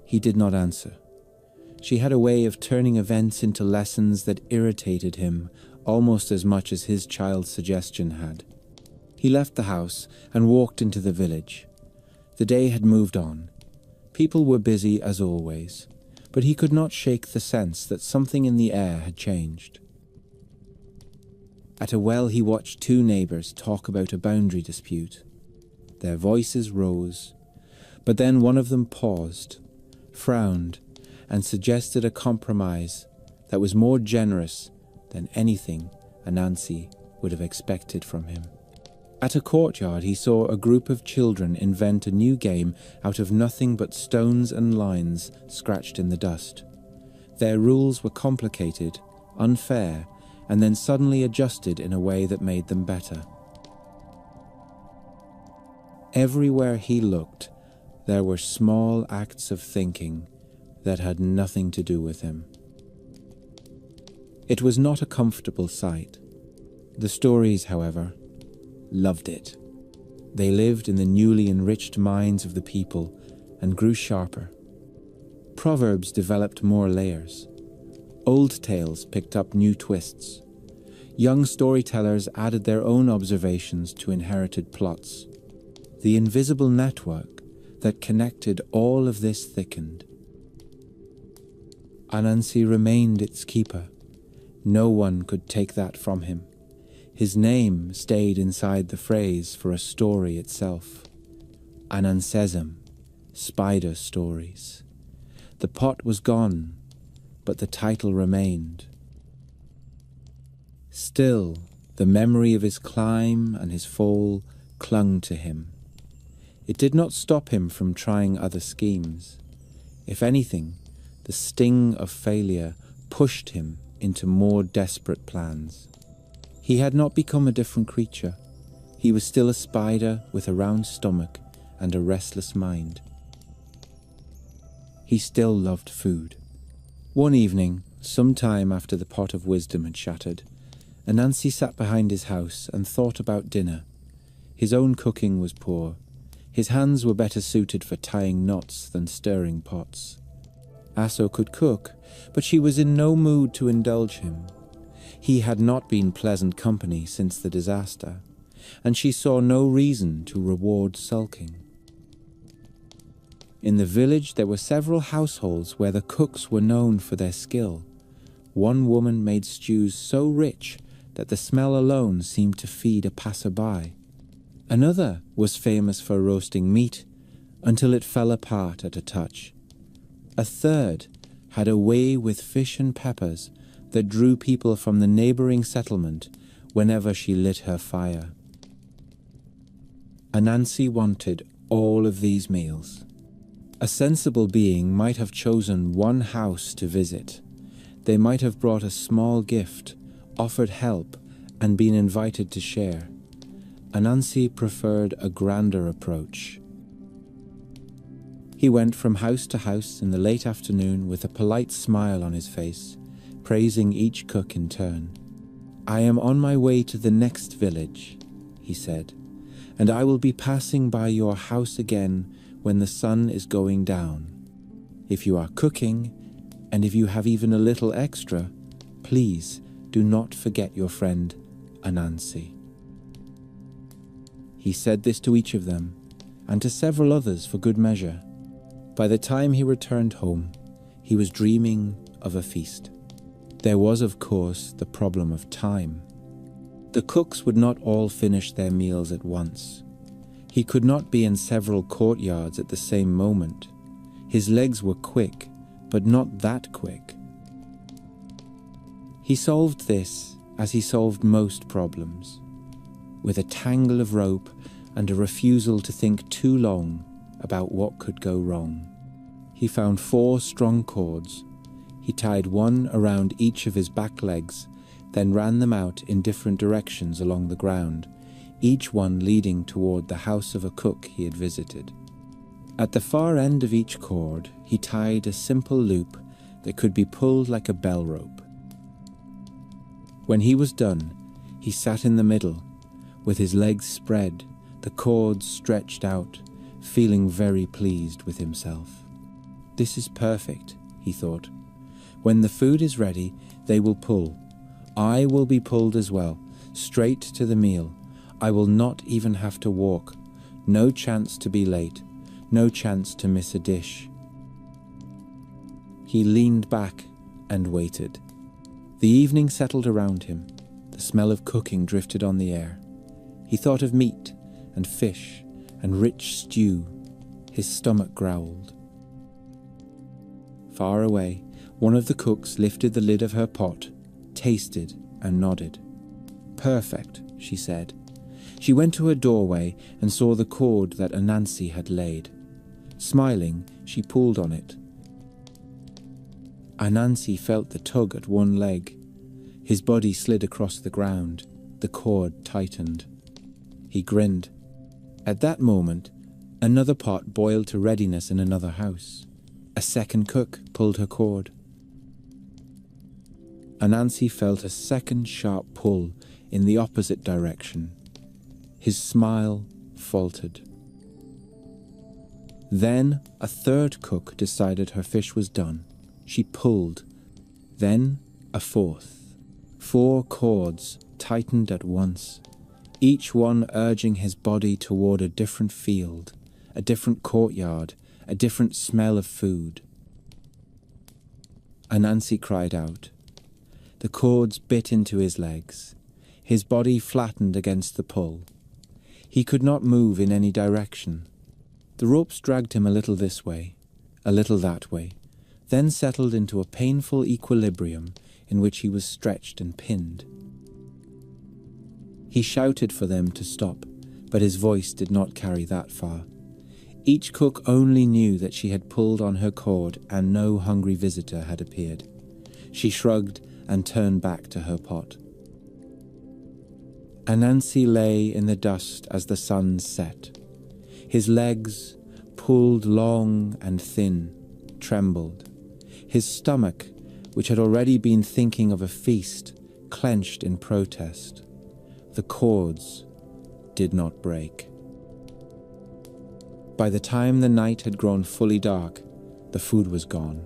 S1: He did not answer. She had a way of turning events into lessons that irritated him almost as much as his child's suggestion had. He left the house and walked into the village. The day had moved on. People were busy as always, but he could not shake the sense that something in the air had changed. At a well he watched two neighbours talk about a boundary dispute. Their voices rose, but then one of them paused, frowned, and suggested a compromise that was more generous than anything Anansi would have expected from him. At a courtyard he saw a group of children invent a new game out of nothing but stones and lines scratched in the dust. Their rules were complicated, unfair, and then suddenly adjusted in a way that made them better. Everywhere he looked, there were small acts of thinking that had nothing to do with him. It was not a comfortable sight. The stories, however, loved it. They lived in the newly enriched minds of the people and grew sharper. Proverbs developed more layers. Old tales picked up new twists. Young storytellers added their own observations to inherited plots. The invisible network that connected all of this thickened. Anansi remained its keeper. No one could take that from him. His name stayed inside the phrase for a story itself. Anansesm, spider stories. The pot was gone, but the title remained. Still, the memory of his climb and his fall clung to him. It did not stop him from trying other schemes. If anything, the sting of failure pushed him into more desperate plans. He had not become a different creature. He was still a spider with a round stomach and a restless mind. He still loved food. One evening, some time after the pot of wisdom had shattered, Anansi sat behind his house and thought about dinner. His own cooking was poor. His hands were better suited for tying knots than stirring pots. Aso could cook, but she was in no mood to indulge him. He had not been pleasant company since the disaster, and she saw no reason to reward sulking. In the village there were several households where the cooks were known for their skill. One woman made stews so rich that the smell alone seemed to feed a passerby. Another was famous for roasting meat until it fell apart at a touch. A third had a way with fish and peppers that drew people from the neighboring settlement whenever she lit her fire. Anansi wanted all of these meals. A sensible being might have chosen one house to visit. They might have brought a small gift, offered help, and been invited to share. Anansi preferred a grander approach. He went from house to house in the late afternoon with a polite smile on his face, praising each cook in turn. "I am on my way to the next village," he said, "and I will be passing by your house again when the sun is going down. If you are cooking, and if you have even a little extra, please do not forget your friend Anansi." He said this to each of them, and to several others for good measure. By the time he returned home, he was dreaming of a feast. There was, of course, the problem of time. The cooks would not all finish their meals at once. He could not be in several courtyards at the same moment. His legs were quick, but not that quick. He solved this as he solved most problems, with a tangle of rope and a refusal to think too long about what could go wrong. He found 4 strong cords. He tied one around each of his back legs, then ran them out in different directions along the ground, each one leading toward the house of a cook he had visited. At the far end of each cord, he tied a simple loop that could be pulled like a bell rope. When he was done, he sat in the middle, with his legs spread, the cords stretched out, feeling very pleased with himself. "This is perfect," he thought. "When the food is ready, they will pull. I will be pulled as well, straight to the meal. I will not even have to walk. No chance to be late. No chance to miss a dish." He leaned back and waited. The evening settled around him. The smell of cooking drifted on the air. He thought of meat and fish and rich stew. His stomach growled. Far away, one of the cooks lifted the lid of her pot, tasted, and nodded. "Perfect," she said. She went to her doorway and saw the cord that Anansi had laid. Smiling, she pulled on it. Anansi felt the tug at one leg. His body slid across the ground. The cord tightened. He grinned. At that moment, another pot boiled to readiness in another house. A second cook pulled her cord. Anansi felt a second sharp pull in the opposite direction. His smile faltered. Then a third cook decided her fish was done. She pulled. Then a fourth. 4 cords tightened at once, each one urging his body toward a different field, a different courtyard, a different smell of food. Anansi cried out. The cords bit into his legs. His body flattened against the pull. He could not move in any direction. The ropes dragged him a little this way, a little that way, then settled into a painful equilibrium in which he was stretched and pinned. He shouted for them to stop, but his voice did not carry that far. Each cook only knew that she had pulled on her cord and no hungry visitor had appeared. She shrugged and turned back to her pot. Anansi lay in the dust as the sun set. His legs, pulled long and thin, trembled. His stomach, which had already been thinking of a feast, clenched in protest. The cords did not break. By the time the night had grown fully dark, the food was gone.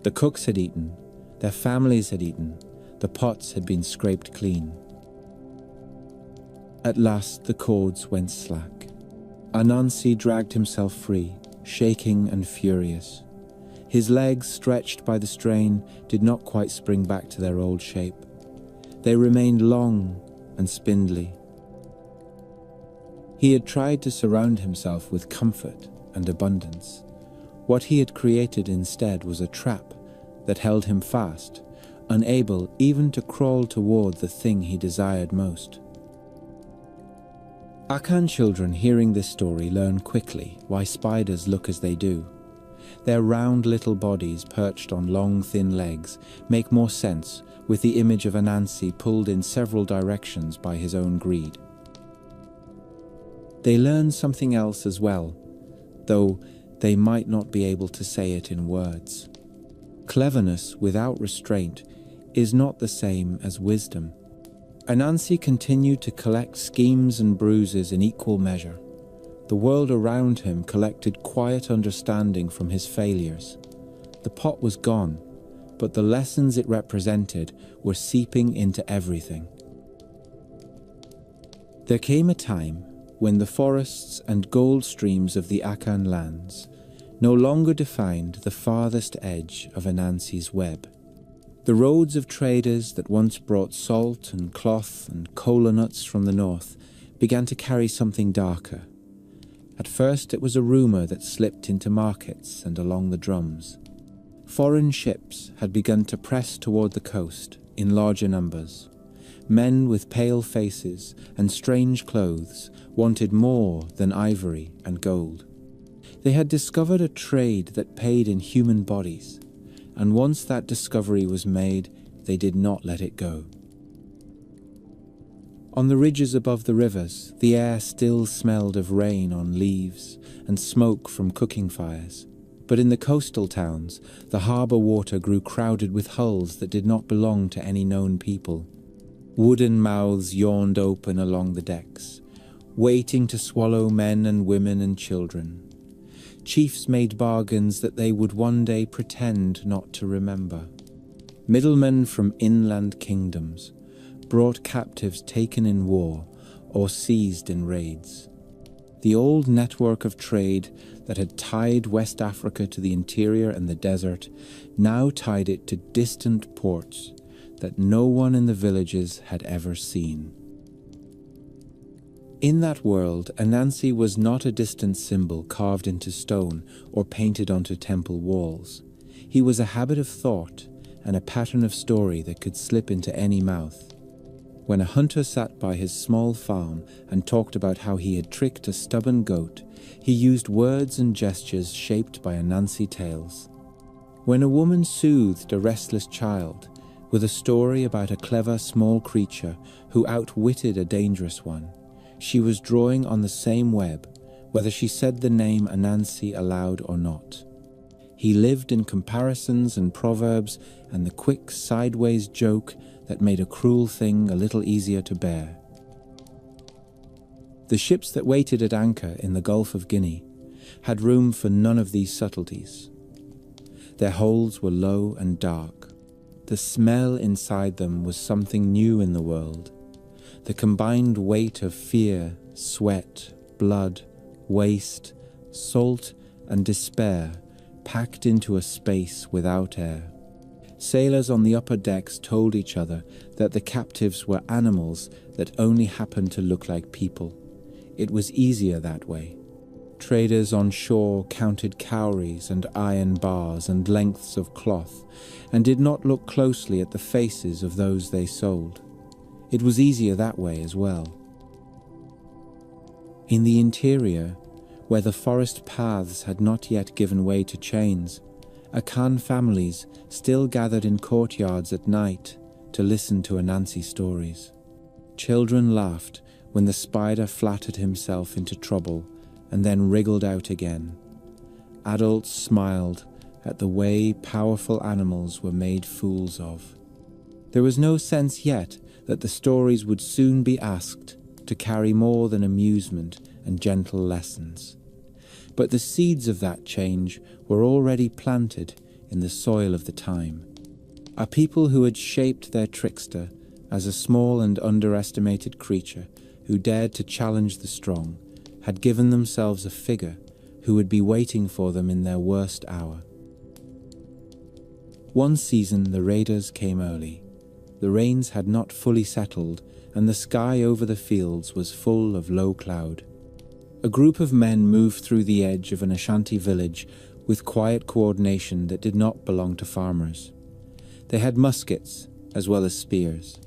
S1: The cooks had eaten, their families had eaten, the pots had been scraped clean. At last the cords went slack. Anansi dragged himself free, shaking and furious. His legs, stretched by the strain, did not quite spring back to their old shape. They remained long and spindly. He had tried to surround himself with comfort and abundance. What he had created instead was a trap that held him fast, unable even to crawl toward the thing he desired most. Akan children hearing this story learn quickly why spiders look as they do. Their round little bodies perched on long thin legs make more sense with the image of Anansi pulled in several directions by his own greed. They learn something else as well, though they might not be able to say it in words. Cleverness without restraint is not the same as wisdom. Anansi continued to collect schemes and bruises in equal measure. The world around him collected quiet understanding from his failures. The pot was gone, but the lessons it represented were seeping into everything. There came a time when the forests and gold streams of the Akan lands no longer defined the farthest edge of Anansi's web. The roads of traders that once brought salt and cloth and kola nuts from the north began to carry something darker. At first it was a rumour that slipped into markets and along the drums. Foreign ships had begun to press toward the coast in larger numbers. Men with pale faces and strange clothes wanted more than ivory and gold. They had discovered a trade that paid in human bodies, and once that discovery was made, they did not let it go. On the ridges above the rivers, the air still smelled of rain on leaves and smoke from cooking fires. But in the coastal towns, the harbour water grew crowded with hulls that did not belong to any known people. Wooden mouths yawned open along the decks, waiting to swallow men and women and children. Chiefs made bargains that they would one day pretend not to remember. Middlemen from inland kingdoms brought captives taken in war or seized in raids. The old network of trade that had tied West Africa to the interior and the desert now tied it to distant ports that no one in the villages had ever seen. In that world, Anansi was not a distant symbol carved into stone or painted onto temple walls. He was a habit of thought and a pattern of story that could slip into any mouth. When a hunter sat by his small farm and talked about how he had tricked a stubborn goat, he used words and gestures shaped by Anansi tales. When a woman soothed a restless child with a story about a clever small creature who outwitted a dangerous one, she was drawing on the same web, whether she said the name Anansi aloud or not. He lived in comparisons and proverbs and the quick sideways joke that made a cruel thing a little easier to bear. The ships that waited at anchor in the Gulf of Guinea had room for none of these subtleties. Their holds were low and dark. The smell inside them was something new in the world. The combined weight of fear, sweat, blood, waste, salt, and despair packed into a space without air. Sailors on the upper decks told each other that the captives were animals that only happened to look like people. It was easier that way. Traders on shore counted cowries and iron bars and lengths of cloth, and did not look closely at the faces of those they sold. It was easier that way as well. In the interior, where the forest paths had not yet given way to chains, Akan families still gathered in courtyards at night to listen to Anansi stories. Children laughed when the spider flattered himself into trouble and then wriggled out again. Adults smiled at the way powerful animals were made fools of. There was no sense yet that the stories would soon be asked to carry more than amusement and gentle lessons. But the seeds of that change were already planted in the soil of the time. A people who had shaped their trickster as a small and underestimated creature who dared to challenge the strong had given themselves a figure who would be waiting for them in their worst hour. One season the raiders came early. The rains had not fully settled, and the sky over the fields was full of low cloud. A group of men moved through the edge of an Ashanti village with quiet coordination that did not belong to farmers. They had muskets as well as spears.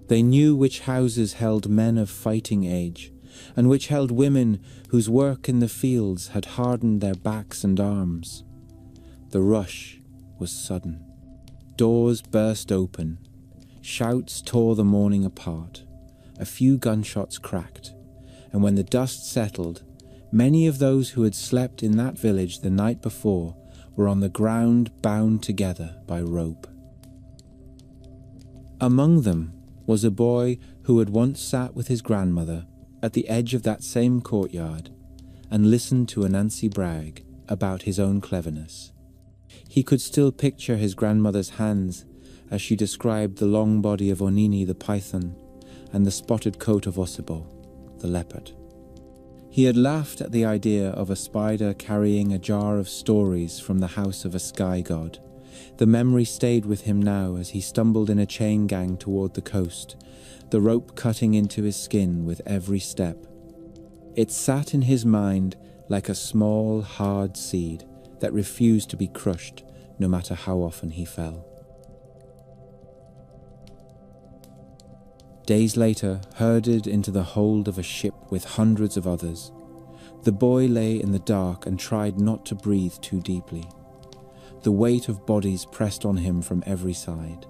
S1: They knew which houses held men of fighting age, and which held women whose work in the fields had hardened their backs and arms. The rush was sudden. Doors burst open. Shouts tore the morning apart. A few gunshots cracked, and when the dust settled, many of those who had slept in that village the night before were on the ground bound together by rope. Among them was a boy who had once sat with his grandmother at the edge of that same courtyard and listened to Anansi brag about his own cleverness. He could still picture his grandmother's hands as she described the long body of Onini the python and the spotted coat of Osibo, the leopard. He had laughed at the idea of a spider carrying a jar of stories from the house of a sky god. The memory stayed with him now as he stumbled in a chain gang toward the coast, the rope cutting into his skin with every step. It sat in his mind like a small, hard seed that refused to be crushed no matter how often he fell. Days later, herded into the hold of a ship with hundreds of others, the boy lay in the dark and tried not to breathe too deeply. The weight of bodies pressed on him from every side.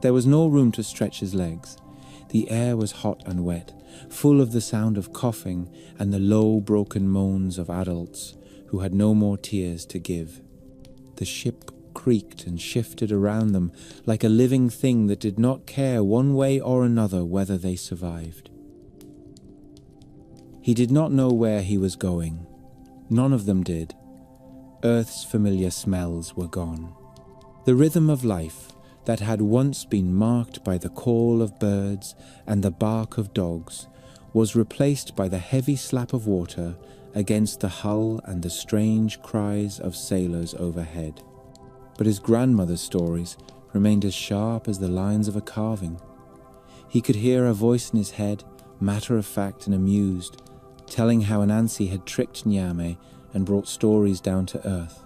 S1: There was no room to stretch his legs. The air was hot and wet, full of the sound of coughing and the low, broken moans of adults who had no more tears to give. The ship creaked and shifted around them like a living thing that did not care one way or another whether they survived. He did not know where he was going. None of them did. Earth's familiar smells were gone. The rhythm of life that had once been marked by the call of birds and the bark of dogs was replaced by the heavy slap of water against the hull and the strange cries of sailors overhead. But his grandmother's stories remained as sharp as the lines of a carving. He could hear her voice in his head, matter-of-fact and amused, telling how Anansi had tricked Nyame and brought stories down to earth.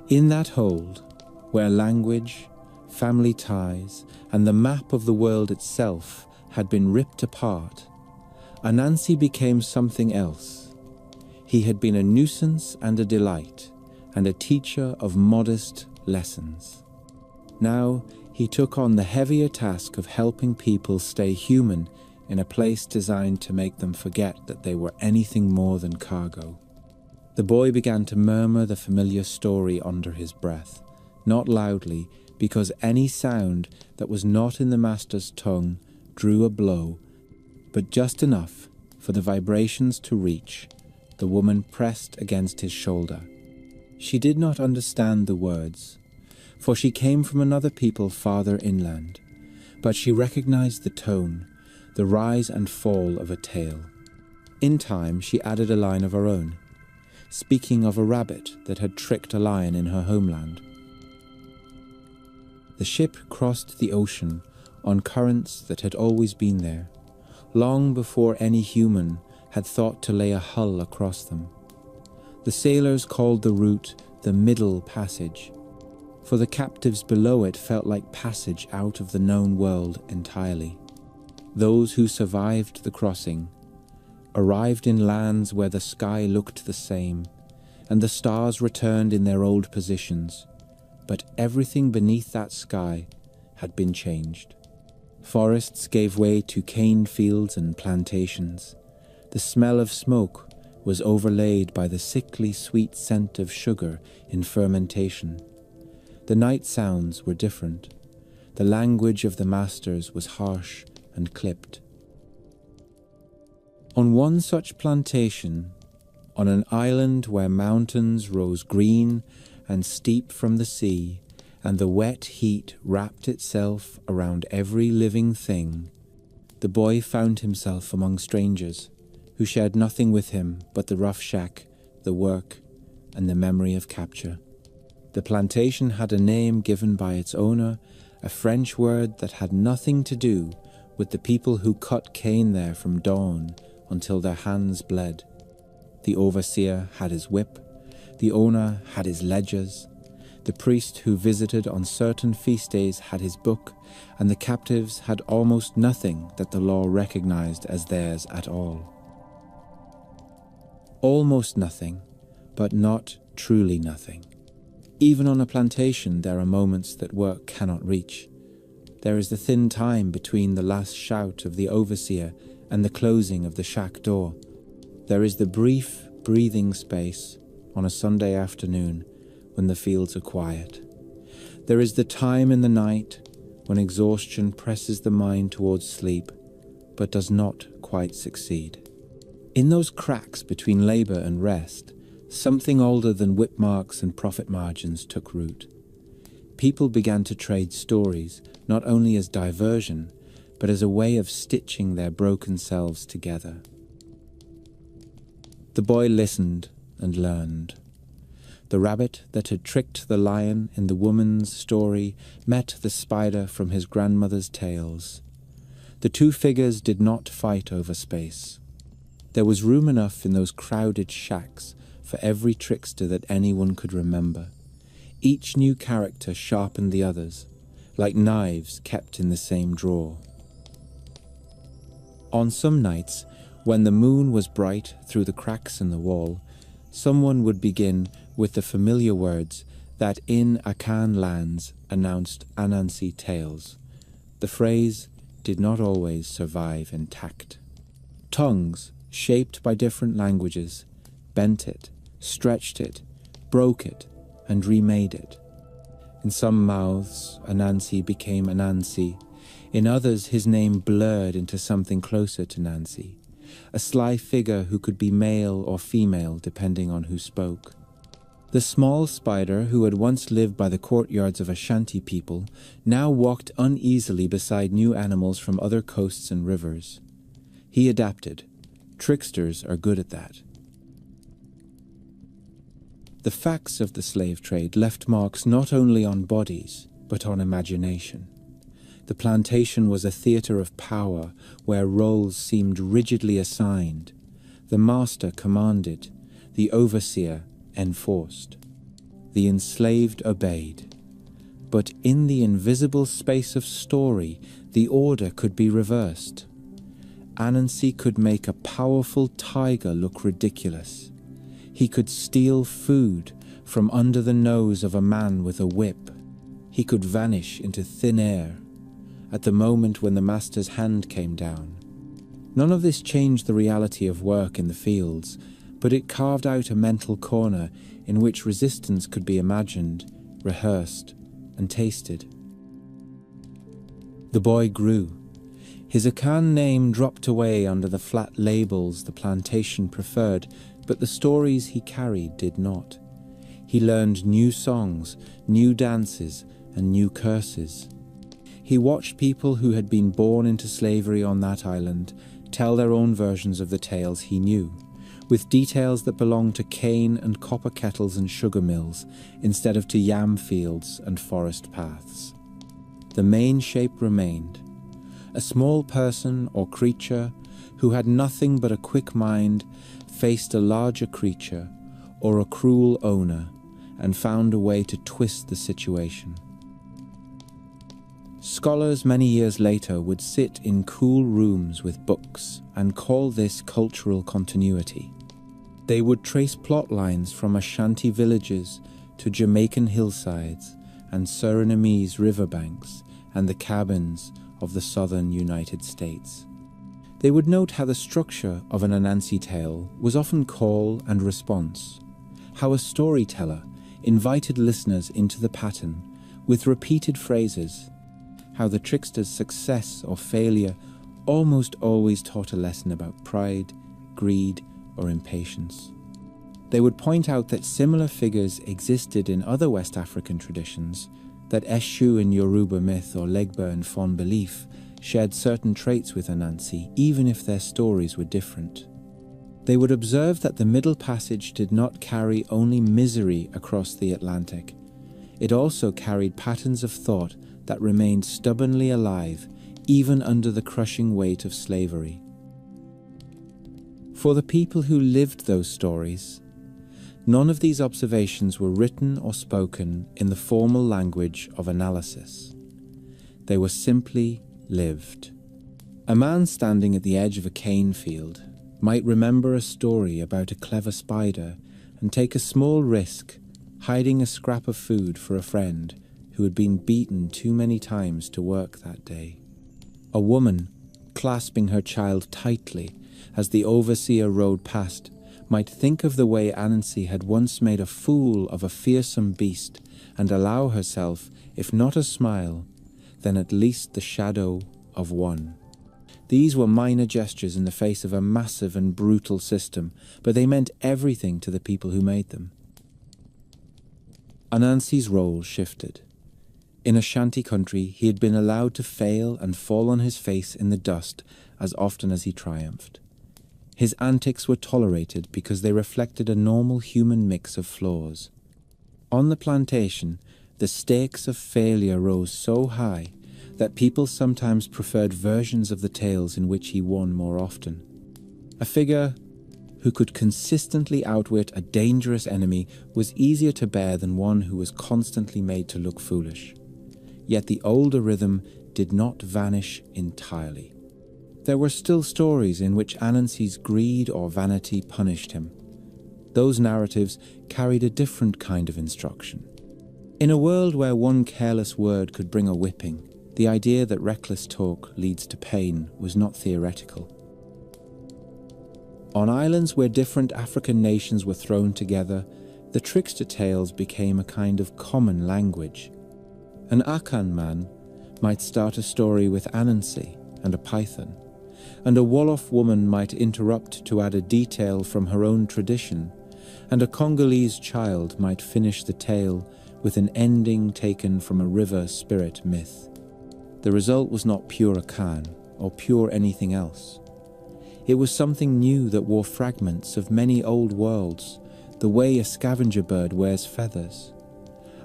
S1: In that hold, where language, family ties, and the map of the world itself had been ripped apart, Anansi became something else. He had been a nuisance and a delight, and a teacher of modest lessons. Now he took on the heavier task of helping people stay human in a place designed to make them forget that they were anything more than cargo. The boy began to murmur the familiar story under his breath, not loudly, because any sound that was not in the master's tongue drew a blow, but just enough for the vibrations to reach. The woman pressed against his shoulder. She did not understand the words, for she came from another people farther inland, but she recognized the tone, the rise and fall of a tale. In time, she added a line of her own, speaking of a rabbit that had tricked a lion in her homeland. The ship crossed the ocean on currents that had always been there, long before any human had thought to lay a hull across them. The sailors called the route the Middle Passage, for the captives below it felt like passage out of the known world entirely. Those who survived the crossing arrived in lands where the sky looked the same, and the stars returned in their old positions, but everything beneath that sky had been changed. Forests gave way to cane fields and plantations. The smell of smoke was overlaid by the sickly sweet scent of sugar in fermentation. The night sounds were different. The language of the masters was harsh and clipped. On one such plantation, on an island where mountains rose green and steep from the sea, and the wet heat wrapped itself around every living thing, the boy found himself among strangers, who shared nothing with him but the rough shack, the work, and the memory of capture. The plantation had a name given by its owner, a French word that had nothing to do with the people who cut cane there from dawn until their hands bled. The overseer had his whip, the owner had his ledgers, the priest who visited on certain feast days had his book, and the captives had almost nothing that the law recognized as theirs at all. Almost nothing, but not truly nothing. Even on a plantation, there are moments that work cannot reach. There is the thin time between the last shout of the overseer and the closing of the shack door. There is the brief, breathing space on a Sunday afternoon when the fields are quiet. There is the time in the night when exhaustion presses the mind towards sleep, but does not quite succeed. In those cracks between labor and rest, something older than whip marks and profit margins took root. People began to trade stories, not only as diversion, but as a way of stitching their broken selves together. The boy listened and learned. The rabbit that had tricked the lion in the woman's story met the spider from his grandmother's tales. The two figures did not fight over space. There was room enough in those crowded shacks for every trickster that anyone could remember. Each new character sharpened the others, like knives kept in the same drawer. On some nights, when the moon was bright through the cracks in the wall, someone would begin with the familiar words that in Akan lands announced Anansi tales. The phrase did not always survive intact. Tongues, shaped by different languages, bent it, stretched it, broke it, and remade it. In some mouths, Anansi became Anansi. In others, his name blurred into something closer to Nancy, a sly figure who could be male or female depending on who spoke. The small spider, who had once lived by the courtyards of Ashanti people, now walked uneasily beside new animals from other coasts and rivers. He adapted. Tricksters are good at that. The facts of the slave trade left marks not only on bodies, but on imagination. The plantation was a theatre of power where roles seemed rigidly assigned. The master commanded, the overseer enforced. The enslaved obeyed. But in the invisible space of story, the order could be reversed. Anansi could make a powerful tiger look ridiculous. He could steal food from under the nose of a man with a whip. He could vanish into thin air at the moment when the master's hand came down. None of this changed the reality of work in the fields, but it carved out a mental corner in which resistance could be imagined, rehearsed, and tasted. The boy grew. His Akan name dropped away under the flat labels the plantation preferred, but the stories he carried did not. He learned new songs, new dances, and new curses. He watched people who had been born into slavery on that island tell their own versions of the tales he knew, with details that belonged to cane and copper kettles and sugar mills instead of to yam fields and forest paths. The main shape remained. A small person or creature who had nothing but a quick mind faced a larger creature or a cruel owner and found a way to twist the situation. Scholars many years later would sit in cool rooms with books and call this cultural continuity. They would trace plot lines from Ashanti villages to Jamaican hillsides and Surinamese riverbanks and the cabins of the southern United States. They would note how the structure of an Anansi tale was often call and response, how a storyteller invited listeners into the pattern with repeated phrases, how the trickster's success or failure almost always taught a lesson about pride, greed, or impatience. They would point out that similar figures existed in other West African traditions, that Eshu in Yoruba myth or Legba in Fon belief shared certain traits with Anansi, even if their stories were different. They would observe that the Middle Passage did not carry only misery across the Atlantic. It also carried patterns of thought that remained stubbornly alive even under the crushing weight of slavery. For the people who lived those stories, none of these observations were written or spoken in the formal language of analysis. They were simply lived. A man standing at the edge of a cane field might remember a story about a clever spider and take a small risk, hiding a scrap of food for a friend who had been beaten too many times to work that day. A woman, clasping her child tightly as the overseer rode past, might think of the way Anansi had once made a fool of a fearsome beast and allow herself, if not a smile, then at least the shadow of one. These were minor gestures in the face of a massive and brutal system, but they meant everything to the people who made them. Anansi's role shifted. In Ashanti country, he had been allowed to fail and fall on his face in the dust as often as he triumphed. His antics were tolerated because they reflected a normal human mix of flaws. On the plantation, the stakes of failure rose so high that people sometimes preferred versions of the tales in which he won more often. A figure who could consistently outwit a dangerous enemy was easier to bear than one who was constantly made to look foolish. Yet the older rhythm did not vanish entirely. There were still stories in which Anansi's greed or vanity punished him. Those narratives carried a different kind of instruction. In a world where one careless word could bring a whipping, the idea that reckless talk leads to pain was not theoretical. On islands where different African nations were thrown together, the trickster tales became a kind of common language. An Akan man might start a story with Anansi and a python, and a Wolof woman might interrupt to add a detail from her own tradition, and a Congolese child might finish the tale with an ending taken from a river spirit myth. The result was not pure Akan or pure anything else. It was something new that wore fragments of many old worlds, the way a scavenger bird wears feathers.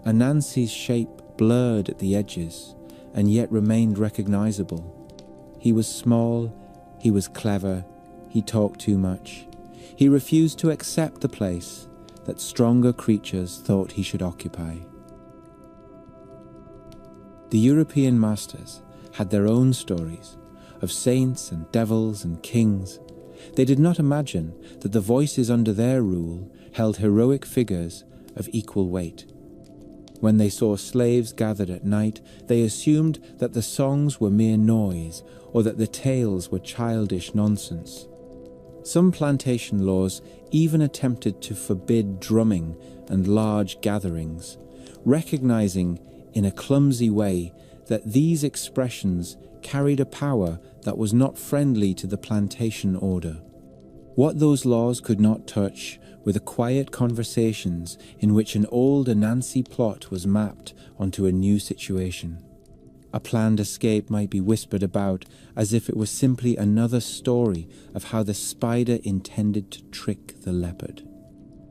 S1: Anansi's shape blurred at the edges, and yet remained recognizable. He was small, he was clever, he talked too much. He refused to accept the place that stronger creatures thought he should occupy. The European masters had their own stories of saints and devils and kings. They did not imagine that the voices under their rule held heroic figures of equal weight. When they saw slaves gathered at night, they assumed that the songs were mere noise or that the tales were childish nonsense. Some plantation laws even attempted to forbid drumming and large gatherings, recognizing in a clumsy way that these expressions carried a power that was not friendly to the plantation order. What those laws could not touch were the quiet conversations in which an old Anansi plot was mapped onto a new situation. A planned escape might be whispered about as if it was simply another story of how the spider intended to trick the leopard.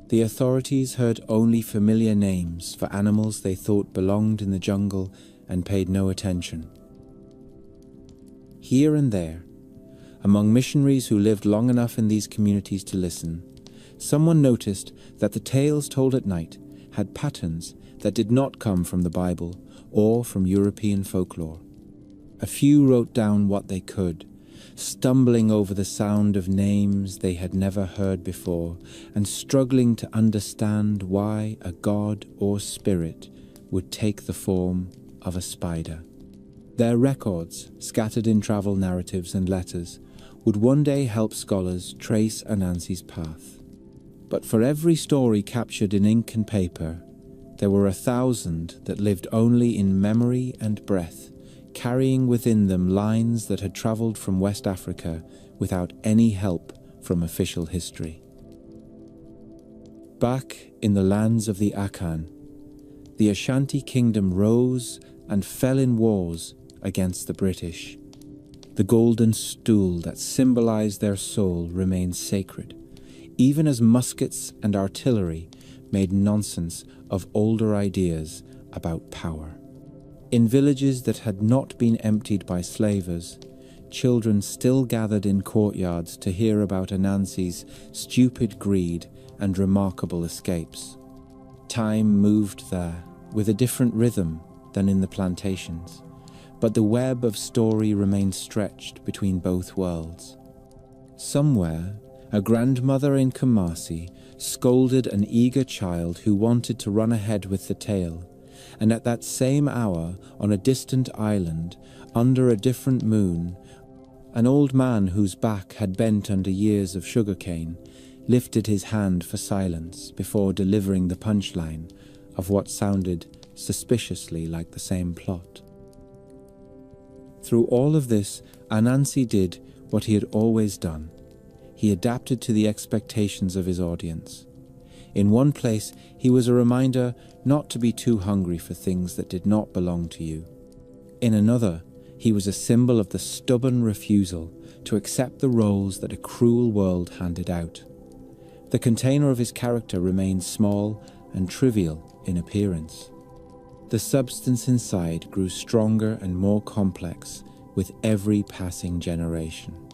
S1: The authorities heard only familiar names for animals they thought belonged in the jungle and paid no attention. Here and there, among missionaries who lived long enough in these communities to listen, someone noticed that the tales told at night had patterns that did not come from the Bible or from European folklore. A few wrote down what they could, stumbling over the sound of names they had never heard before and struggling to understand why a god or spirit would take the form of a spider. Their records, scattered in travel narratives and letters, would one day help scholars trace Anansi's path. But for every story captured in ink and paper, there were 1,000 that lived only in memory and breath, carrying within them lines that had travelled from West Africa without any help from official history. Back in the lands of the Akan, the Ashanti kingdom rose and fell in wars against the British. The golden stool that symbolized their soul remained sacred, even as muskets and artillery made nonsense of older ideas about power. In villages that had not been emptied by slavers, children still gathered in courtyards to hear about Anansi's stupid greed and remarkable escapes. Time moved there with a different rhythm than in the plantations, but the web of story remained stretched between both worlds. Somewhere, a grandmother in Kumasi scolded an eager child who wanted to run ahead with the tale, and at that same hour, on a distant island, under a different moon, an old man whose back had bent under years of sugarcane lifted his hand for silence before delivering the punchline of what sounded suspiciously like the same plot. Through all of this, Anansi did what he had always done. He adapted to the expectations of his audience. In one place, he was a reminder not to be too hungry for things that did not belong to you. In another, he was a symbol of the stubborn refusal to accept the roles that a cruel world handed out. The container of his character remained small and trivial in appearance. The substance inside grew stronger and more complex with every passing generation.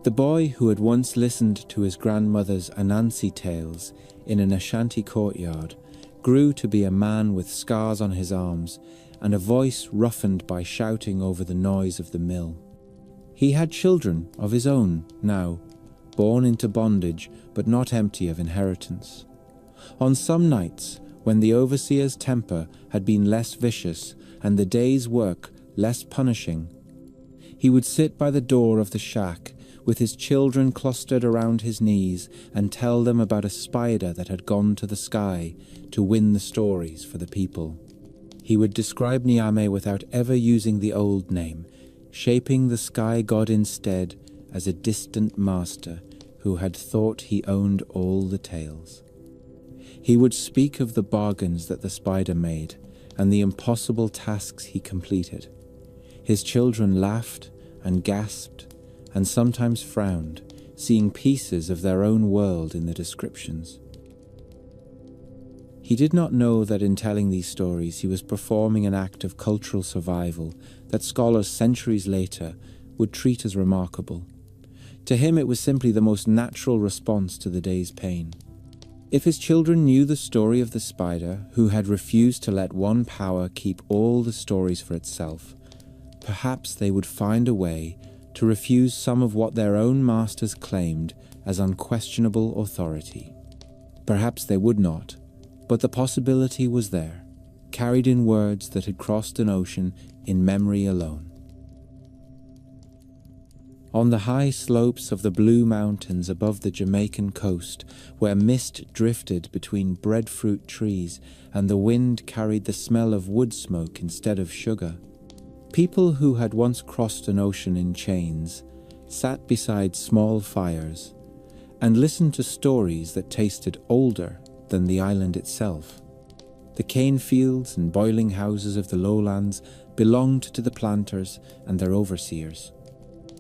S1: The boy who had once listened to his grandmother's Anansi tales in an Ashanti courtyard grew to be a man with scars on his arms and a voice roughened by shouting over the noise of the mill. He had children of his own now, born into bondage but not empty of inheritance. On some nights, when the overseer's temper had been less vicious and the day's work less punishing, he would sit by the door of the shack with his children clustered around his knees and tell them about a spider that had gone to the sky to win the stories for the people. He would describe Nyame without ever using the old name, shaping the sky god instead as a distant master who had thought he owned all the tales. He would speak of the bargains that the spider made and the impossible tasks he completed. His children laughed and gasped and sometimes frowned, seeing pieces of their own world in the descriptions. He did not know that in telling these stories he was performing an act of cultural survival that scholars centuries later would treat as remarkable. To him it was simply the most natural response to the day's pain. If his children knew the story of the spider who had refused to let one power keep all the stories for itself, perhaps they would find a way to refuse some of what their own masters claimed as unquestionable authority. Perhaps they would not, but the possibility was there, carried in words that had crossed an ocean in memory alone. On the high slopes of the Blue Mountains above the Jamaican coast, where mist drifted between breadfruit trees and the wind carried the smell of wood smoke instead of sugar, people who had once crossed an ocean in chains sat beside small fires and listened to stories that tasted older than the island itself. The cane fields and boiling houses of the lowlands belonged to the planters and their overseers.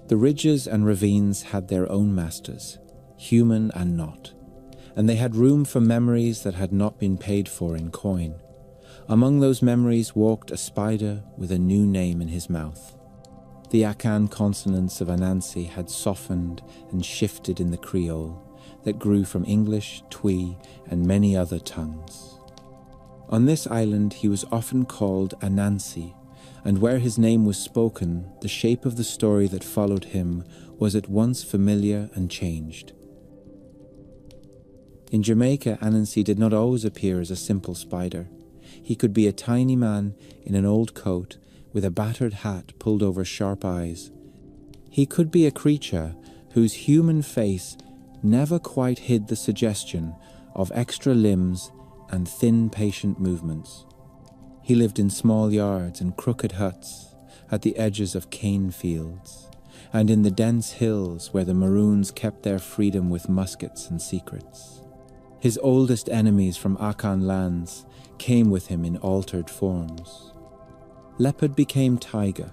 S1: The ridges and ravines had their own masters, human and not, and they had room for memories that had not been paid for in coin. Among those memories walked a spider with a new name in his mouth. The Akan consonants of Anansi had softened and shifted in the Creole that grew from English, Twi, and many other tongues. On this island he was often called Anansi, and where his name was spoken, the shape of the story that followed him was at once familiar and changed. In Jamaica, Anansi did not always appear as a simple spider. He could be a tiny man in an old coat with a battered hat pulled over sharp eyes. He could be a creature whose human face never quite hid the suggestion of extra limbs and thin, patient movements. He lived in small yards and crooked huts at the edges of cane fields and in the dense hills where the Maroons kept their freedom with muskets and secrets. His oldest enemies from Akan lands came with him in altered forms. Leopard became tiger,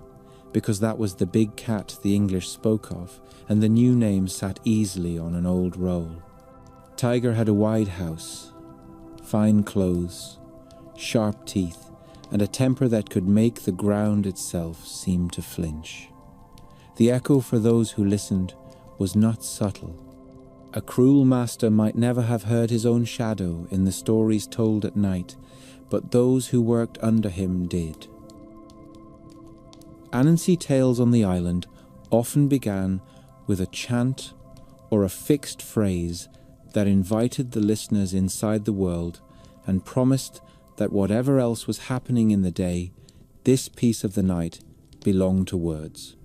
S1: because that was the big cat the English spoke of, and the new name sat easily on an old roll. Tiger had a wide house, fine clothes, sharp teeth, and a temper that could make the ground itself seem to flinch. The echo for those who listened was not subtle. A cruel master might never have heard his own shadow in the stories told at night, but those who worked under him did. Anansi tales on the island often began with a chant or a fixed phrase that invited the listeners inside the world and promised that whatever else was happening in the day, this piece of the night belonged to words.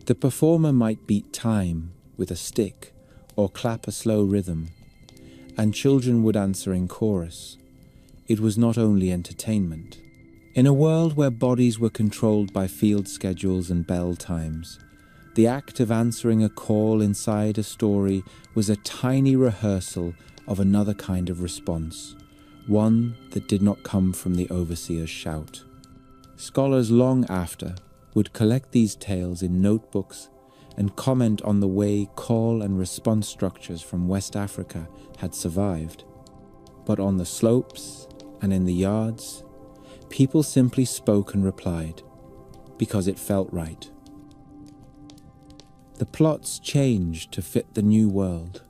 S1: The performer might beat time with a stick or clap a slow rhythm, and children would answer in chorus. It was not only entertainment. In a world where bodies were controlled by field schedules and bell times, the act of answering a call inside a story was a tiny rehearsal of another kind of response, one that did not come from the overseer's shout. Scholars long after would collect these tales in notebooks and comment on the way call and response structures from West Africa had survived. But on the slopes and in the yards, people simply spoke and replied, because it felt right. The plots changed to fit the new world.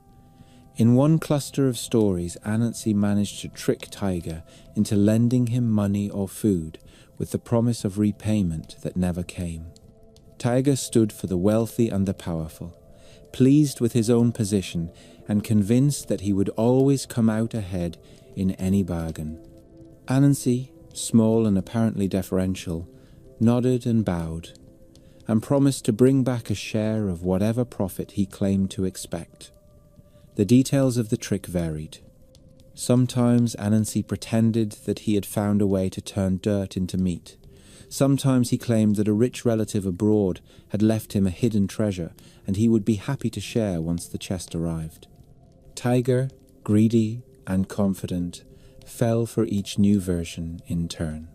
S1: In one cluster of stories, Anansi managed to trick Tiger into lending him money or food with the promise of repayment that never came. Tiger stood for the wealthy and the powerful, pleased with his own position and convinced that he would always come out ahead in any bargain. Anansi, small and apparently deferential, nodded and bowed, and promised to bring back a share of whatever profit he claimed to expect. The details of the trick varied. Sometimes Anansi pretended that he had found a way to turn dirt into meat. Sometimes he claimed that a rich relative abroad had left him a hidden treasure, and he would be happy to share once the chest arrived. Tiger, greedy and confident, fell for each new version in turn.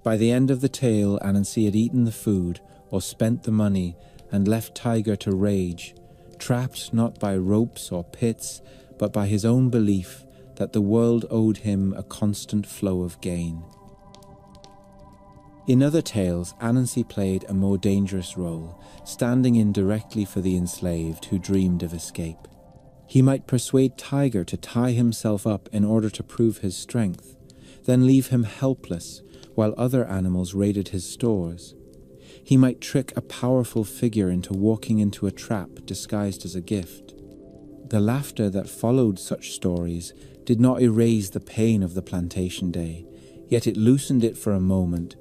S1: By the end of the tale, Anansi had eaten the food or spent the money and left Tiger to rage, trapped not by ropes or pits, but by his own belief that the world owed him a constant flow of gain. In other tales, Anansi played a more dangerous role, standing in directly for the enslaved who dreamed of escape. He might persuade Tiger to tie himself up in order to prove his strength, then leave him helpless while other animals raided his stores. He might trick a powerful figure into walking into a trap disguised as a gift. The laughter that followed such stories did not erase the pain of the plantation day, yet it loosened it for a moment,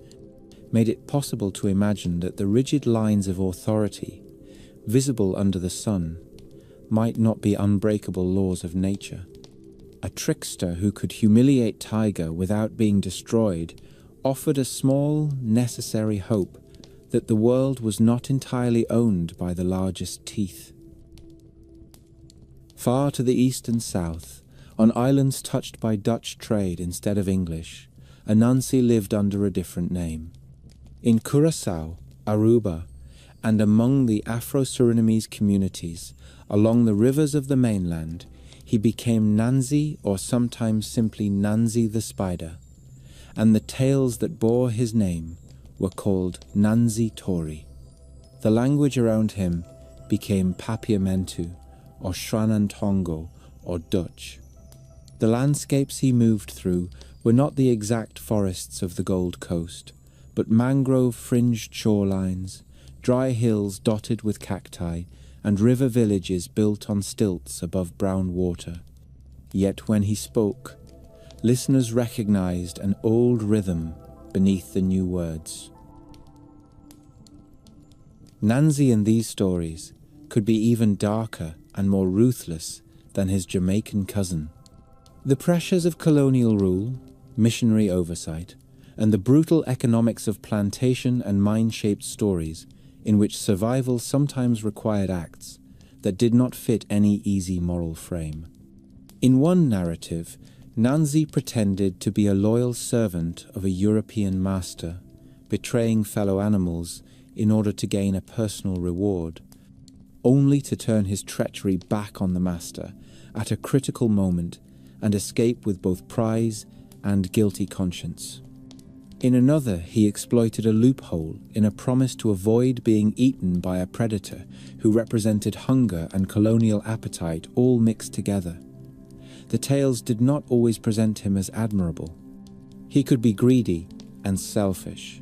S1: made it possible to imagine that the rigid lines of authority, visible under the sun, might not be unbreakable laws of nature. A trickster who could humiliate Tiger without being destroyed offered a small, necessary hope that the world was not entirely owned by the largest teeth. Far to the east and south, on islands touched by Dutch trade instead of English, Anansi lived under a different name. In Curaçao, Aruba, and among the Afro-Surinamese communities along the rivers of the mainland, he became Nansi, or sometimes simply Nansi the Spider, and the tales that bore his name were called Nansi Tori. The language around him became Papiamentu, or Shranantongo, or Dutch. The landscapes he moved through were not the exact forests of the Gold Coast, but mangrove-fringed shorelines, dry hills dotted with cacti, and river villages built on stilts above brown water. Yet when he spoke, listeners recognized an old rhythm beneath the new words. Nansi in these stories could be even darker and more ruthless than his Jamaican cousin. The pressures of colonial rule, missionary oversight, and the brutal economics of plantation and mine-shaped stories in which survival sometimes required acts that did not fit any easy moral frame. In one narrative, Nansi pretended to be a loyal servant of a European master, betraying fellow animals in order to gain a personal reward, only to turn his treachery back on the master at a critical moment and escape with both prize and guilty conscience. In another, he exploited a loophole in a promise to avoid being eaten by a predator who represented hunger and colonial appetite all mixed together. The tales did not always present him as admirable. He could be greedy and selfish,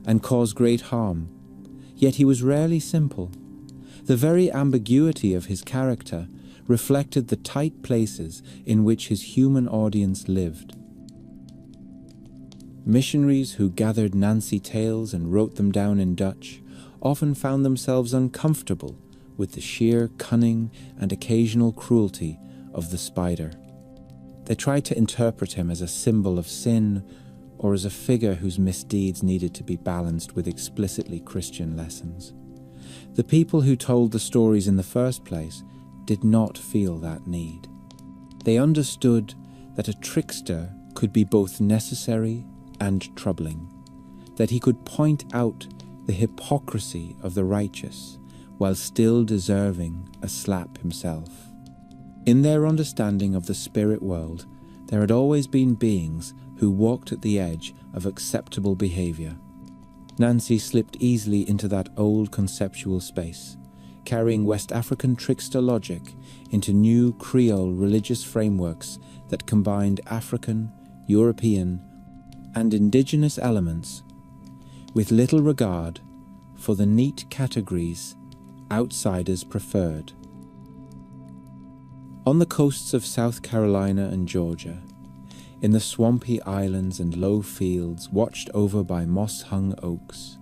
S1: and cause great harm, yet he was rarely simple. The very ambiguity of his character reflected the tight places in which his human audience lived. Missionaries who gathered Anansi tales and wrote them down in Dutch often found themselves uncomfortable with the sheer cunning and occasional cruelty of the spider. They tried to interpret him as a symbol of sin or as a figure whose misdeeds needed to be balanced with explicitly Christian lessons. The people who told the stories in the first place did not feel that need. They understood that a trickster could be both necessary and troubling, that he could point out the hypocrisy of the righteous while still deserving a slap himself. In their understanding of the spirit world, there had always been beings who walked at the edge of acceptable behavior. Anansi slipped easily into that old conceptual space, carrying West African trickster logic into new Creole religious frameworks that combined African, European, and indigenous elements, with little regard for the neat categories outsiders preferred. On the coasts of South Carolina and Georgia, in the swampy islands and low fields watched over by moss-hung oaks,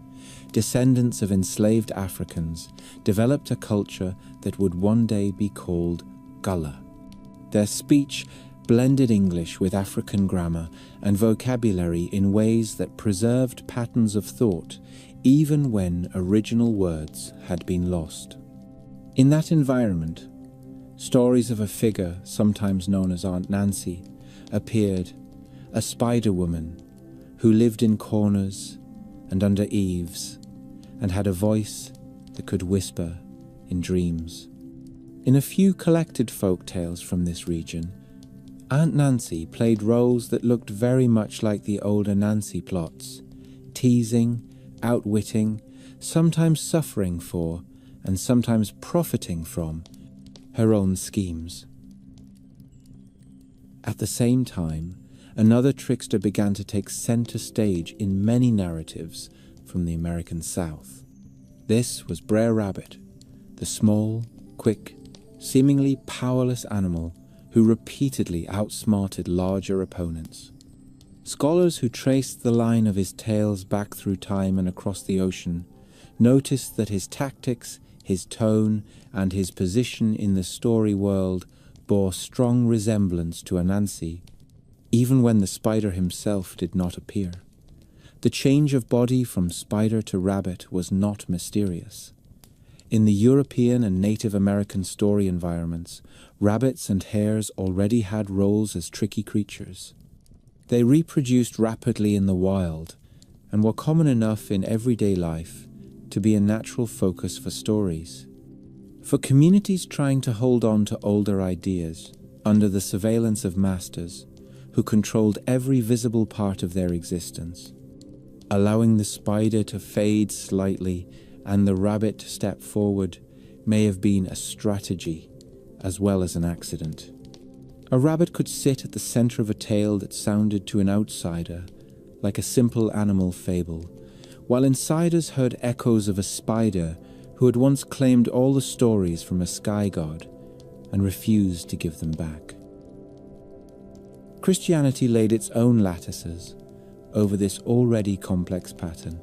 S1: descendants of enslaved Africans developed a culture that would one day be called Gullah. Their speech blended English with African grammar and vocabulary in ways that preserved patterns of thought even when original words had been lost. In that environment, stories of a figure sometimes known as Aunt Nancy appeared, a spider woman who lived in corners and under eaves and had a voice that could whisper in dreams. In a few collected folk tales from this region, Aunt Nancy played roles that looked very much like the old Anansi plots, teasing, outwitting, sometimes suffering for, and sometimes profiting from, her own schemes. At the same time, another trickster began to take center stage in many narratives from the American South. This was Brer Rabbit, the small, quick, seemingly powerless animal who repeatedly outsmarted larger opponents. Scholars who traced the line of his tales back through time and across the ocean noticed that his tactics, his tone, and his position in the story world bore strong resemblance to Anansi, even when the spider himself did not appear. The change of body from spider to rabbit was not mysterious. In the European and Native American story environments, rabbits and hares already had roles as tricky creatures. They reproduced rapidly in the wild and were common enough in everyday life to be a natural focus for stories. For communities trying to hold on to older ideas under the surveillance of masters who controlled every visible part of their existence, allowing the spider to fade slightly and the rabbit to step forward may have been a strategy as well as an accident. A rabbit could sit at the center of a tale that sounded to an outsider like a simple animal fable, while insiders heard echoes of a spider who had once claimed all the stories from a sky god and refused to give them back. Christianity laid its own lattices over this already complex pattern.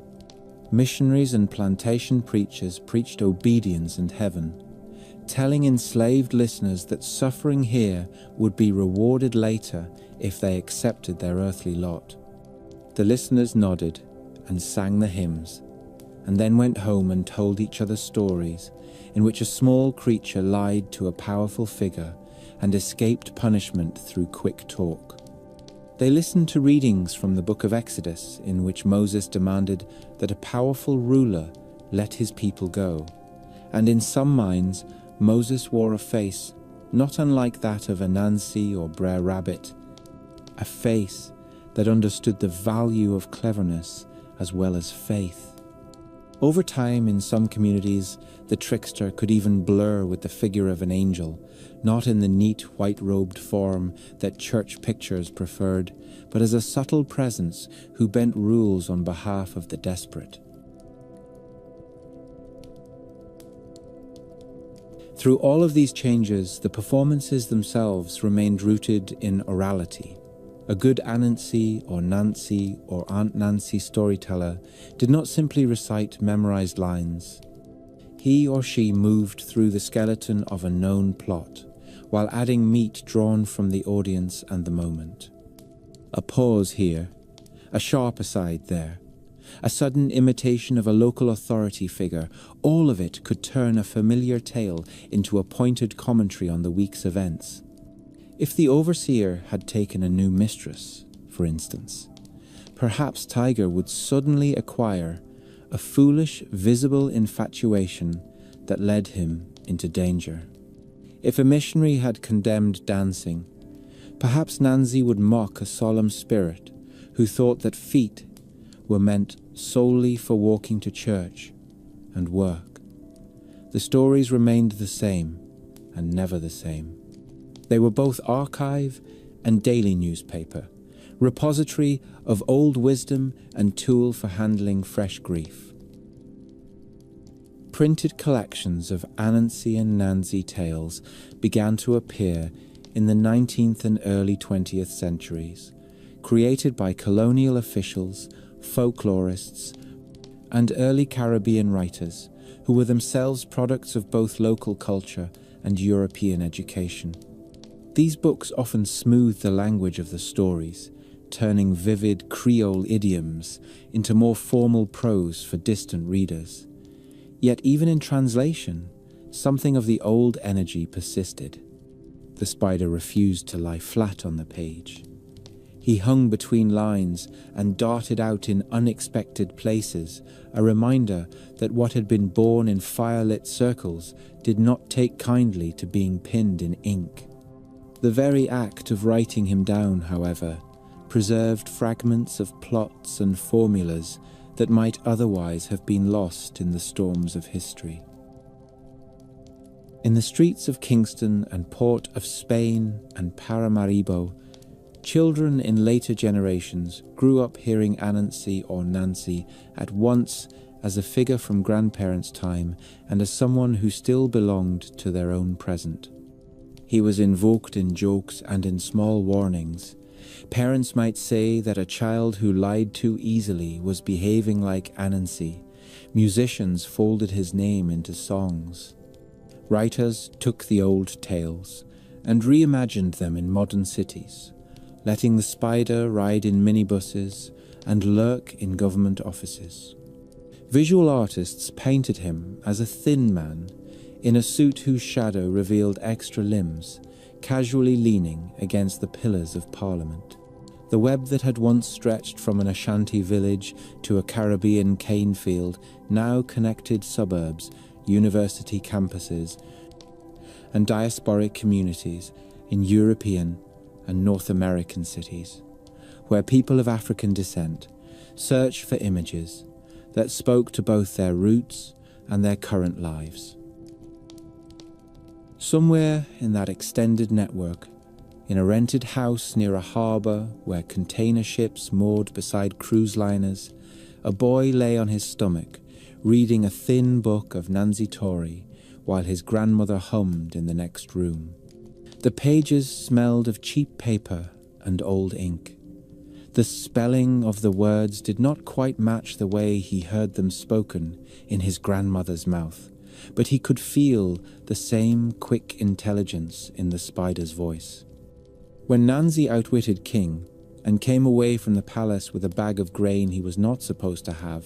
S1: Missionaries and plantation preachers preached obedience and heaven, telling enslaved listeners that suffering here would be rewarded later if they accepted their earthly lot. The listeners nodded and sang the hymns, and then went home and told each other stories in which a small creature lied to a powerful figure and escaped punishment through quick talk. They listened to readings from the book of Exodus in which Moses demanded that a powerful ruler let his people go. And in some minds, Moses wore a face not unlike that of Anansi or Brer Rabbit, a face that understood the value of cleverness as well as faith. Over time, in some communities, the trickster could even blur with the figure of an angel, not in the neat white-robed form that church pictures preferred, but as a subtle presence who bent rules on behalf of the desperate. Through all of these changes, the performances themselves remained rooted in orality. A good Anansi or Nancy or Aunt Nancy storyteller did not simply recite memorized lines. He or she moved through the skeleton of a known plot, while adding meat drawn from the audience and the moment. A pause here, a sharp aside there, a sudden imitation of a local authority figure, all of it could turn a familiar tale into a pointed commentary on the week's events. If the overseer had taken a new mistress, for instance, perhaps Tiger would suddenly acquire a foolish, visible infatuation that led him into danger. If a missionary had condemned dancing, perhaps Nancy would mock a solemn spirit who thought that feet were meant solely for walking to church and work. The stories remained the same and never the same. They were both archive and daily newspaper, repository of old wisdom and tool for handling fresh grief. Printed collections of Anansi and Nancy tales began to appear in the 19th and early 20th centuries, created by colonial officials, folklorists, and early Caribbean writers who were themselves products of both local culture and European education. These books often smoothed the language of the stories, turning vivid Creole idioms into more formal prose for distant readers. Yet even in translation, something of the old energy persisted. The spider refused to lie flat on the page. He hung between lines and darted out in unexpected places, a reminder that what had been born in firelit circles did not take kindly to being pinned in ink. The very act of writing him down, however, preserved fragments of plots and formulas that might otherwise have been lost in the storms of history. In the streets of Kingston and Port of Spain and Paramaribo, children in later generations grew up hearing Anansi or Nancy at once as a figure from grandparents' time and as someone who still belonged to their own present. He was invoked in jokes and in small warnings. Parents might say that a child who lied too easily was behaving like Anansi. Musicians folded his name into songs. Writers took the old tales and reimagined them in modern cities, letting the spider ride in minibuses and lurk in government offices. Visual artists painted him as a thin man in a suit whose shadow revealed extra limbs, casually leaning against the pillars of Parliament. The web that had once stretched from an Ashanti village to a Caribbean cane field now connected suburbs, university campuses, and diasporic communities in European and North American cities, where people of African descent searched for images that spoke to both their roots and their current lives. Somewhere in that extended network, in a rented house near a harbour where container ships moored beside cruise liners, a boy lay on his stomach, reading a thin book of Nancy Tori while his grandmother hummed in the next room. The pages smelled of cheap paper and old ink. The spelling of the words did not quite match the way he heard them spoken in his grandmother's mouth, but he could feel the same quick intelligence in the spider's voice. When Nancy outwitted King and came away from the palace with a bag of grain he was not supposed to have,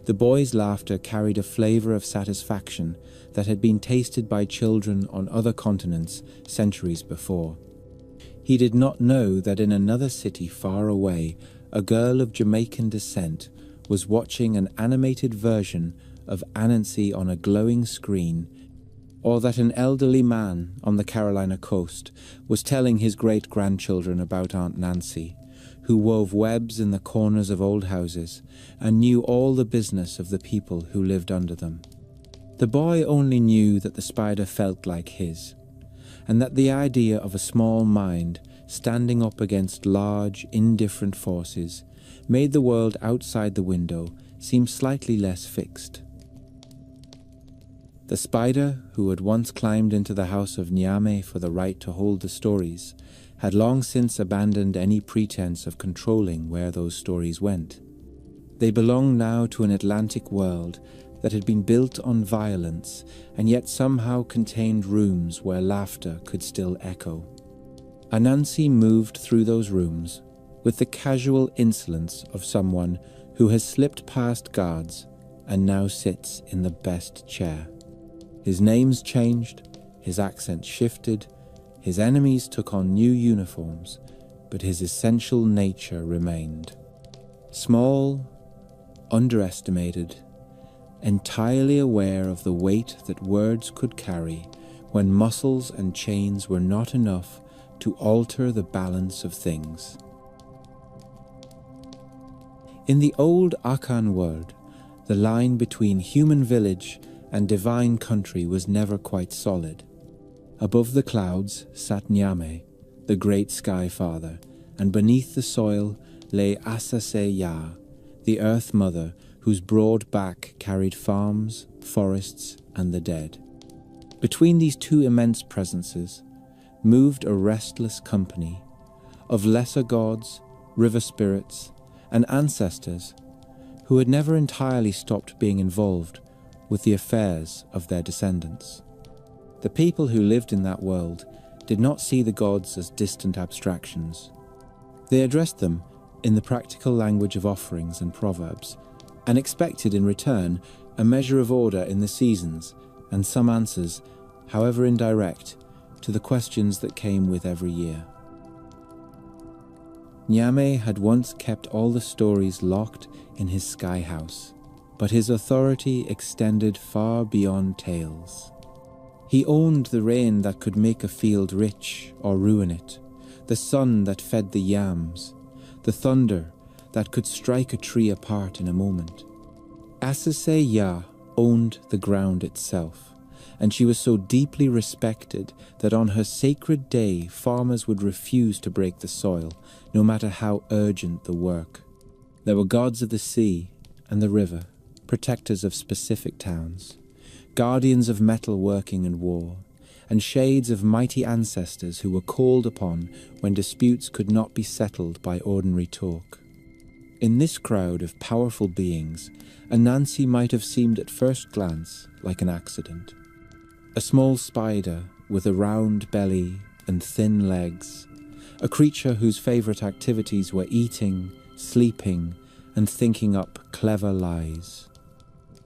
S1: the boy's laughter carried a flavour of satisfaction that had been tasted by children on other continents centuries before. He did not know that in another city far away, a girl of Jamaican descent was watching an animated version of Anansi on a glowing screen, or that an elderly man on the Carolina coast was telling his great-grandchildren about Aunt Nancy, who wove webs in the corners of old houses and knew all the business of the people who lived under them. The boy only knew that the spider felt like his, and that the idea of a small mind standing up against large, indifferent forces made the world outside the window seem slightly less fixed. The spider, who had once climbed into the house of Nyame for the right to hold the stories, had long since abandoned any pretense of controlling where those stories went. They belonged now to an Atlantic world that had been built on violence and yet somehow contained rooms where laughter could still echo. Anansi moved through those rooms with the casual insolence of someone who has slipped past guards and now sits in the best chair. His names changed, his accent shifted, his enemies took on new uniforms, but his essential nature remained. Small, underestimated, entirely aware of the weight that words could carry when muscles and chains were not enough to alter the balance of things. In the old Akan world, the line between human village and divine country was never quite solid. Above the clouds sat Nyame, the great sky father, and beneath the soil lay Asase Ya, the earth mother whose broad back carried farms, forests, and the dead. Between these two immense presences moved a restless company of lesser gods, river spirits, and ancestors who had never entirely stopped being involved with the affairs of their descendants. The people who lived in that world did not see the gods as distant abstractions. They addressed them in the practical language of offerings and proverbs, and expected in return a measure of order in the seasons and some answers, however indirect, to the questions that came with every year. Nyame had once kept all the stories locked in his sky house, but his authority extended far beyond tales. He owned the rain that could make a field rich or ruin it, the sun that fed the yams, the thunder that could strike a tree apart in a moment. Asase Ya owned the ground itself, and she was so deeply respected that on her sacred day farmers would refuse to break the soil, no matter how urgent the work. There were gods of the sea and the river, protectors of specific towns, guardians of metal working and war, and shades of mighty ancestors who were called upon when disputes could not be settled by ordinary talk. In this crowd of powerful beings, Anansi might have seemed at first glance like an accident. A small spider with a round belly and thin legs, a creature whose favourite activities were eating, sleeping, and thinking up clever lies.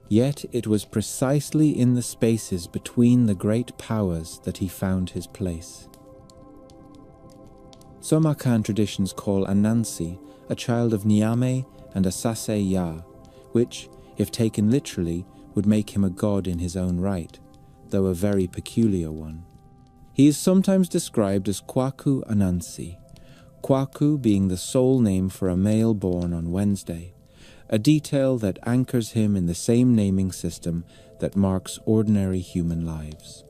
S1: Yet it was precisely in the spaces between the great powers that he found his place. Some Akan traditions call Anansi a child of Nyame and Asase Ya, which, if taken literally, would make him a god in his own right, though a very peculiar one. He is sometimes described as Kwaku Anansi, Kwaku being the sole name for a male born on Wednesday, a detail that anchors him in the same naming system that marks ordinary human lives.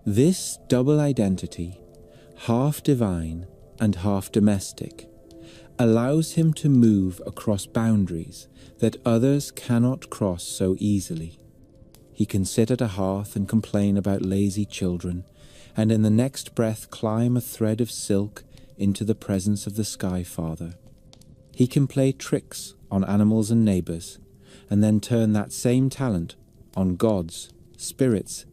S1: This double identity, half divine and half domestic, allows him to move across boundaries that others cannot cross so easily. He can sit at a hearth and complain about lazy children, and in the next breath climb a thread of silk into the presence of the Sky Father. He can play tricks on animals and neighbours, and then turn that same talent on gods, spirits,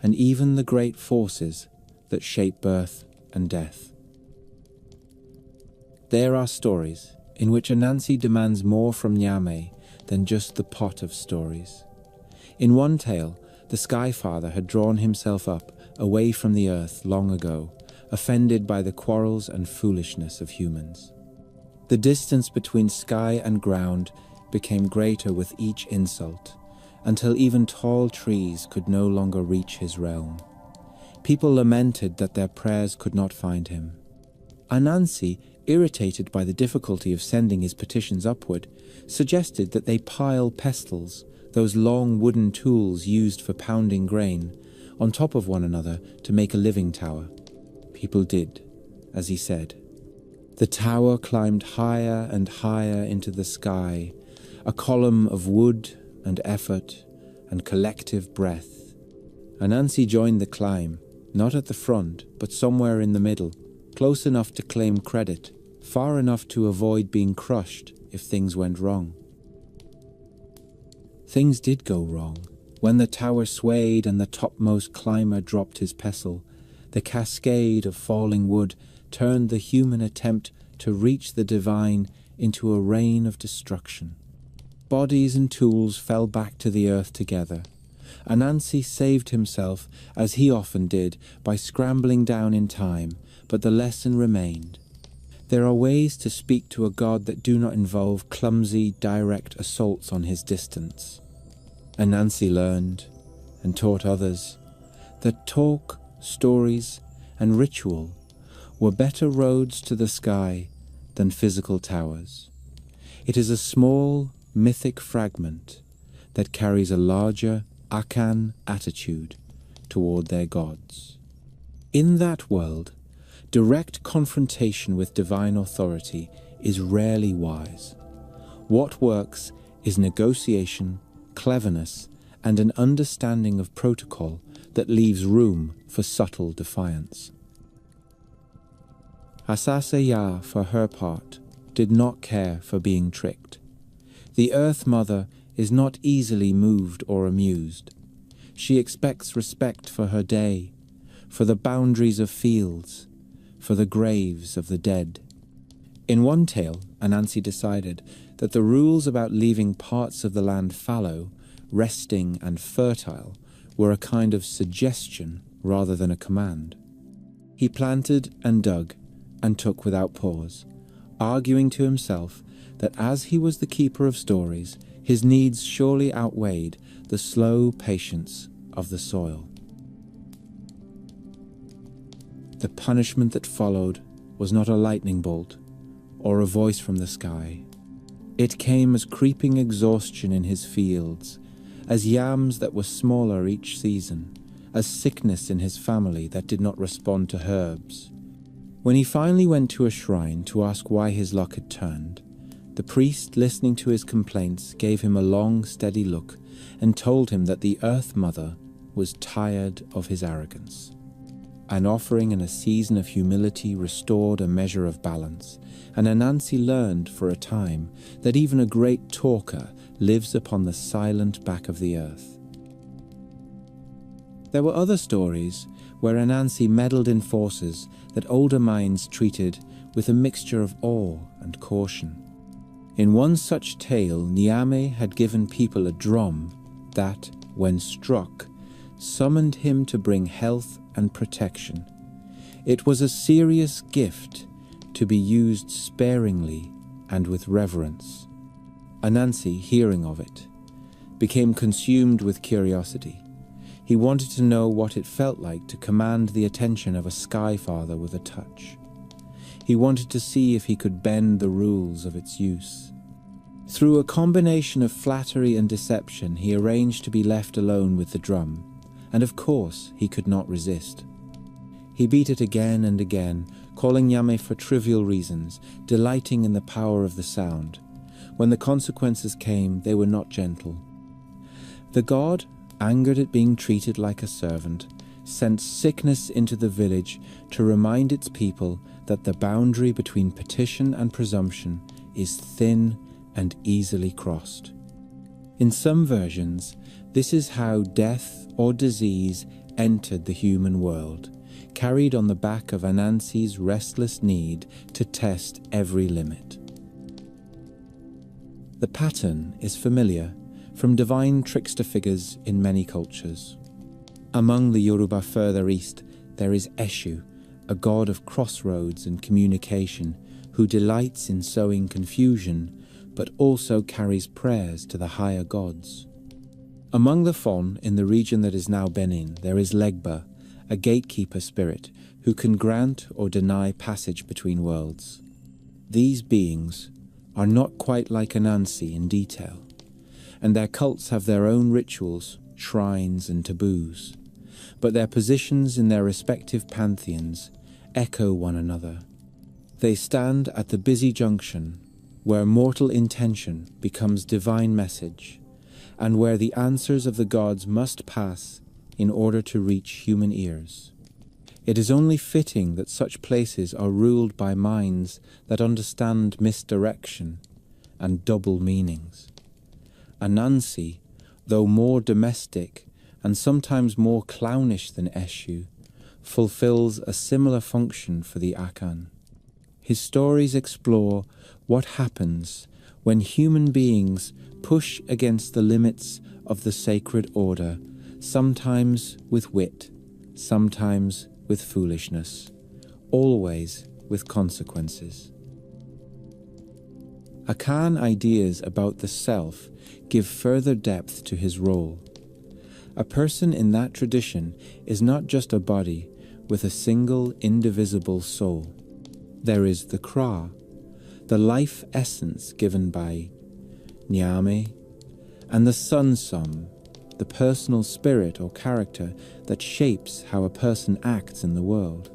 S1: and even the great forces that shape birth and death. There are stories in which Anansi demands more from Nyame than just the pot of stories. In one tale, the Sky Father had drawn himself up away from the earth long ago, offended by the quarrels and foolishness of humans. The distance between sky and ground became greater with each insult, until even tall trees could no longer reach his realm. People lamented that their prayers could not find him. Anansi, irritated by the difficulty of sending his petitions upward, suggested that they pile pestles, those long wooden tools used for pounding grain, on top of one another to make a living tower. People did, as he said. The tower climbed higher and higher into the sky, a column of wood and effort and collective breath. Anansi joined the climb, not at the front, but somewhere in the middle, close enough to claim credit, far enough to avoid being crushed if things went wrong. Things did go wrong. When the tower swayed and the topmost climber dropped his pestle, the cascade of falling wood turned the human attempt to reach the divine into a rain of destruction. Bodies and tools fell back to the earth together. Anansi saved himself, as he often did, by scrambling down in time, but the lesson remained. There are ways to speak to a god that do not involve clumsy, direct assaults on his distance. Anansi learned, and taught others, that talk, stories, and ritual were better roads to the sky than physical towers. It is a small, mythic fragment that carries a larger Akan attitude toward their gods. In that world, direct confrontation with divine authority is rarely wise. What works is negotiation, cleverness, and an understanding of protocol that leaves room for subtle defiance. Asase, for her part, did not care for being tricked. The Earth Mother is not easily moved or amused. She expects respect for her day, for the boundaries of fields, for the graves of the dead. In one tale, Anansi decided that the rules about leaving parts of the land fallow, resting and fertile were a kind of suggestion rather than a command. He planted and dug and took without pause, arguing to himself that as he was the keeper of stories, his needs surely outweighed the slow patience of the soil. The punishment that followed was not a lightning bolt or a voice from the sky. It came as creeping exhaustion in his fields, as yams that were smaller each season, as sickness in his family that did not respond to herbs. When he finally went to a shrine to ask why his luck had turned, the priest, listening to his complaints, gave him a long, steady look and told him that the Earth Mother was tired of his arrogance. An offering and a season of humility restored a measure of balance, and Anansi learned for a time that even a great talker lives upon the silent back of the earth. There were other stories where Anansi meddled in forces that older minds treated with a mixture of awe and caution. In one such tale, Niame had given people a drum that, when struck, summoned him to bring health and protection. It was a serious gift to be used sparingly and with reverence. Anansi, hearing of it, became consumed with curiosity. He wanted to know what it felt like to command the attention of a Sky Father with a touch. He wanted to see if he could bend the rules of its use. Through a combination of flattery and deception, he arranged to be left alone with the drum, and of course he could not resist. He beat it again and again, calling Nyame for trivial reasons, delighting in the power of the sound. When the consequences came, they were not gentle. The god, angered at being treated like a servant, sent sickness into the village to remind its people that the boundary between petition and presumption is thin and easily crossed. In some versions, this is how death or disease entered the human world, carried on the back of Anansi's restless need to test every limit. The pattern is familiar from divine trickster figures in many cultures. Among the Yoruba further east, there is Eshu, a god of crossroads and communication, who delights in sowing confusion, but also carries prayers to the higher gods. Among the Fon, in the region that is now Benin, there is Legba, a gatekeeper spirit who can grant or deny passage between worlds. These beings are not quite like Anansi in detail, and their cults have their own rituals, shrines and taboos, but their positions in their respective pantheons echo one another. They stand at the busy junction where mortal intention becomes divine message, and where the answers of the gods must pass in order to reach human ears. It is only fitting that such places are ruled by minds that understand misdirection and double meanings. Anansi, though more domestic and sometimes more clownish than Eshu, fulfills a similar function for the Akan. His stories explore what happens when human beings push against the limits of the sacred order, sometimes with wit, sometimes with foolishness, always with consequences. Akan ideas about the self give further depth to his role. A person in that tradition is not just a body with a single indivisible soul. There is the Kra, the life essence given by Nyame, and the Sunsum, the personal spirit or character that shapes how a person acts in the world.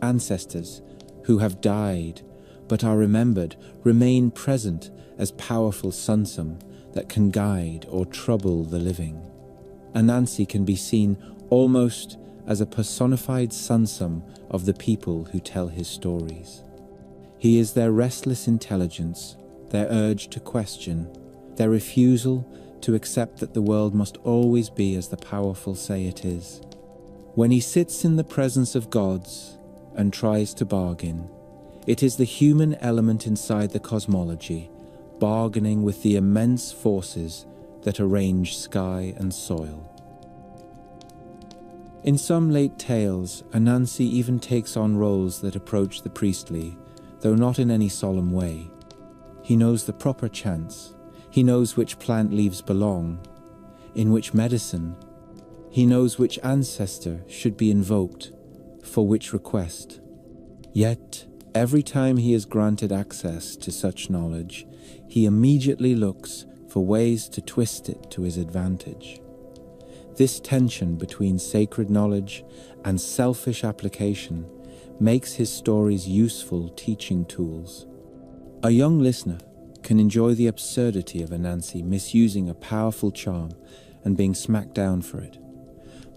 S1: Ancestors who have died but are remembered remain present as powerful Sunsum that can guide or trouble the living. Anansi can be seen almost as a personified Sunsum of the people who tell his stories. He is their restless intelligence, their urge to question, their refusal to accept that the world must always be as the powerful say it is. When he sits in the presence of gods and tries to bargain, it is the human element inside the cosmology, bargaining with the immense forces that arrange sky and soil. In some late tales, Anansi even takes on roles that approach the priestly, though not in any solemn way. He knows the proper chants. He knows which plant leaves belong, in which medicine. He knows which ancestor should be invoked, for which request. Yet, every time he is granted access to such knowledge, he immediately looks for ways to twist it to his advantage. This tension between sacred knowledge and selfish application makes his stories useful teaching tools. A young listener can enjoy the absurdity of Anansi misusing a powerful charm and being smacked down for it,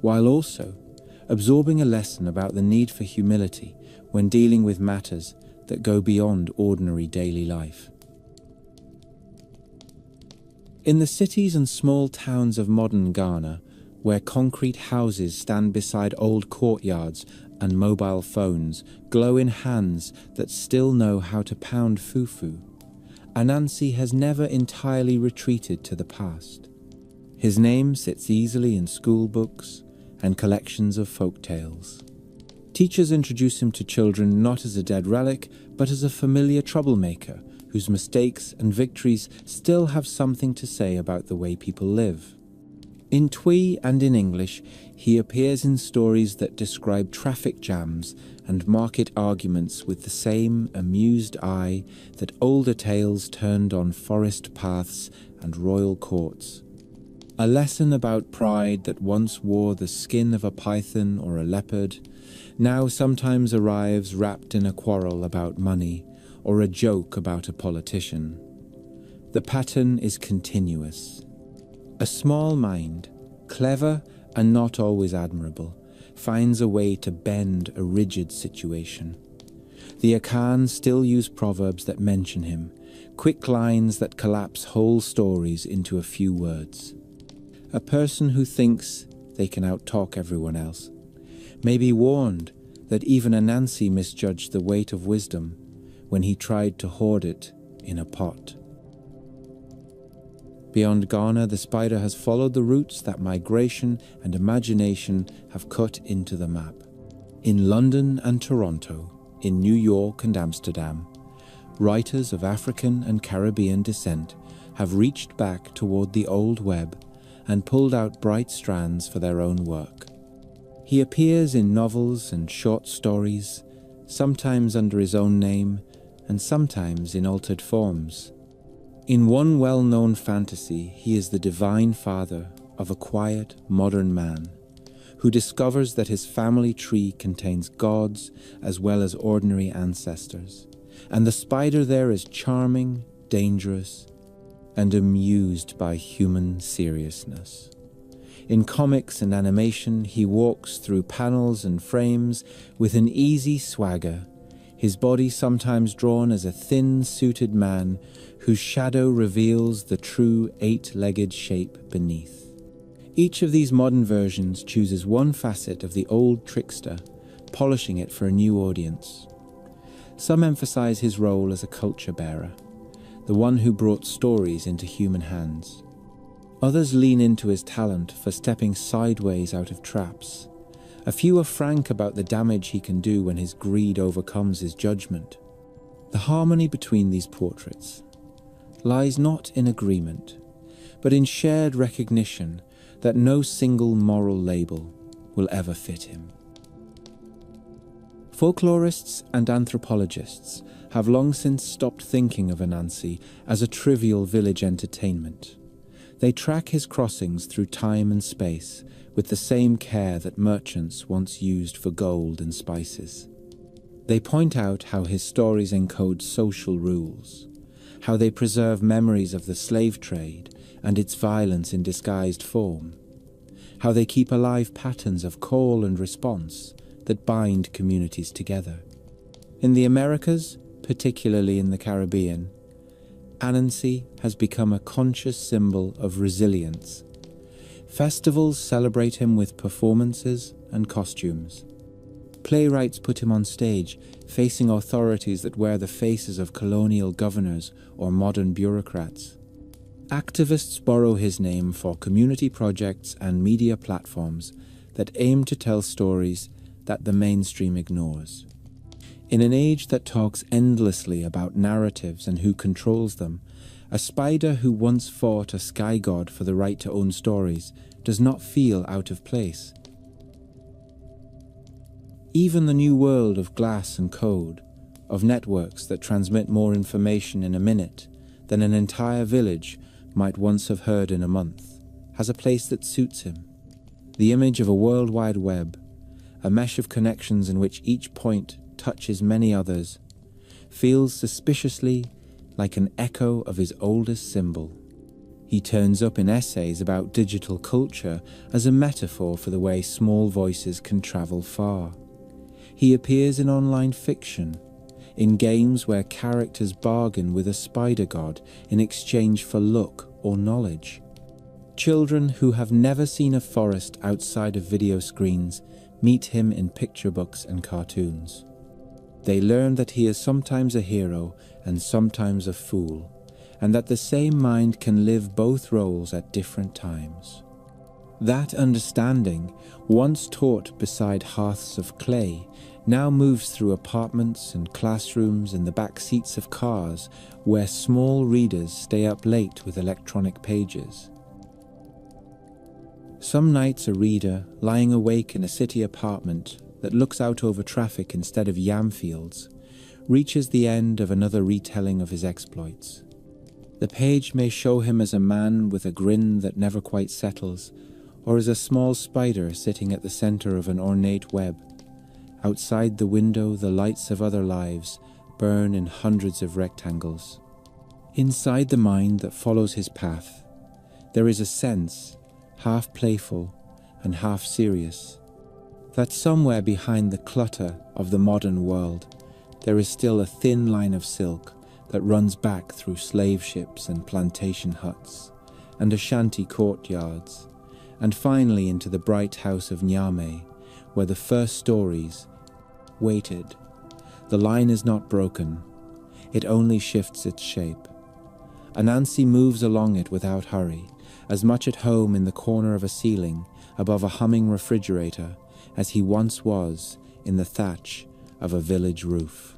S1: while also absorbing a lesson about the need for humility when dealing with matters that go beyond ordinary daily life. In the cities and small towns of modern Ghana, where concrete houses stand beside old courtyards and mobile phones glow in hands that still know how to pound fufu, Anansi has never entirely retreated to the past. His name sits easily in school books and collections of folk tales. Teachers introduce him to children not as a dead relic, but as a familiar troublemaker whose mistakes and victories still have something to say about the way people live. In Twi and in English, he appears in stories that describe traffic jams and market arguments with the same amused eye that older tales turned on forest paths and royal courts. A lesson about pride that once wore the skin of a python or a leopard now sometimes arrives wrapped in a quarrel about money or a joke about a politician. The pattern is continuous. A small mind, clever and not always admirable, finds a way to bend a rigid situation. The Akan still use proverbs that mention him, quick lines that collapse whole stories into a few words. A person who thinks they can outtalk everyone else may be warned that even Anansi misjudged the weight of wisdom when he tried to hoard it in a pot. Beyond Ghana, the spider has followed the routes that migration and imagination have cut into the map. In London and Toronto, in New York and Amsterdam, writers of African and Caribbean descent have reached back toward the old web and pulled out bright strands for their own work. He appears in novels and short stories, sometimes under his own name and sometimes in altered forms. In one well-known fantasy, he is the divine father of a quiet, modern man who discovers that his family tree contains gods as well as ordinary ancestors, and the spider there is charming, dangerous, and amused by human seriousness. In comics and animation, he walks through panels and frames with an easy swagger, his body sometimes drawn as a thin-suited man whose shadow reveals the true eight-legged shape beneath. Each of these modern versions chooses one facet of the old trickster, polishing it for a new audience. Some emphasize his role as a culture bearer, the one who brought stories into human hands. Others lean into his talent for stepping sideways out of traps. A few are frank about the damage he can do when his greed overcomes his judgment. The harmony between these portraits lies not in agreement, but in shared recognition that no single moral label will ever fit him. Folklorists and anthropologists have long since stopped thinking of Anansi as a trivial village entertainment. They track his crossings through time and space with the same care that merchants once used for gold and spices. They point out how his stories encode social rules, how they preserve memories of the slave trade and its violence in disguised form, how they keep alive patterns of call and response that bind communities together. In the Americas, particularly in the Caribbean, Anansi has become a conscious symbol of resilience. Festivals celebrate him with performances and costumes. Playwrights put him on stage, facing authorities that wear the faces of colonial governors or modern bureaucrats. Activists borrow his name for community projects and media platforms that aim to tell stories that the mainstream ignores. In an age that talks endlessly about narratives and who controls them, a spider who once fought a sky god for the right to own stories does not feel out of place. Even the new world of glass and code, of networks that transmit more information in a minute than an entire village might once have heard in a month, has a place that suits him. The image of a World Wide Web, a mesh of connections in which each point touches many others, feels suspiciously like an echo of his oldest symbol. He turns up in essays about digital culture as a metaphor for the way small voices can travel far. He appears in online fiction, in games where characters bargain with a spider god in exchange for luck or knowledge. Children who have never seen a forest outside of video screens meet him in picture books and cartoons. They learn that he is sometimes a hero and sometimes a fool, and that the same mind can live both roles at different times. That understanding, once taught beside hearths of clay, now moves through apartments and classrooms and the back seats of cars where small readers stay up late with electronic pages. Some nights a reader, lying awake in a city apartment that looks out over traffic instead of yam fields, reaches the end of another retelling of his exploits. The page may show him as a man with a grin that never quite settles, or as a small spider sitting at the center of an ornate web. Outside the window, the lights of other lives burn in hundreds of rectangles. Inside the mind that follows his path, there is a sense, half playful and half serious, that somewhere behind the clutter of the modern world, there is still a thin line of silk that runs back through slave ships and plantation huts, and Ashanti courtyards, and finally into the bright house of Nyame, where the first stories waited. The line is not broken, it only shifts its shape. Anansi moves along it without hurry, as much at home in the corner of a ceiling above a humming refrigerator as he once was in the thatch of a village roof.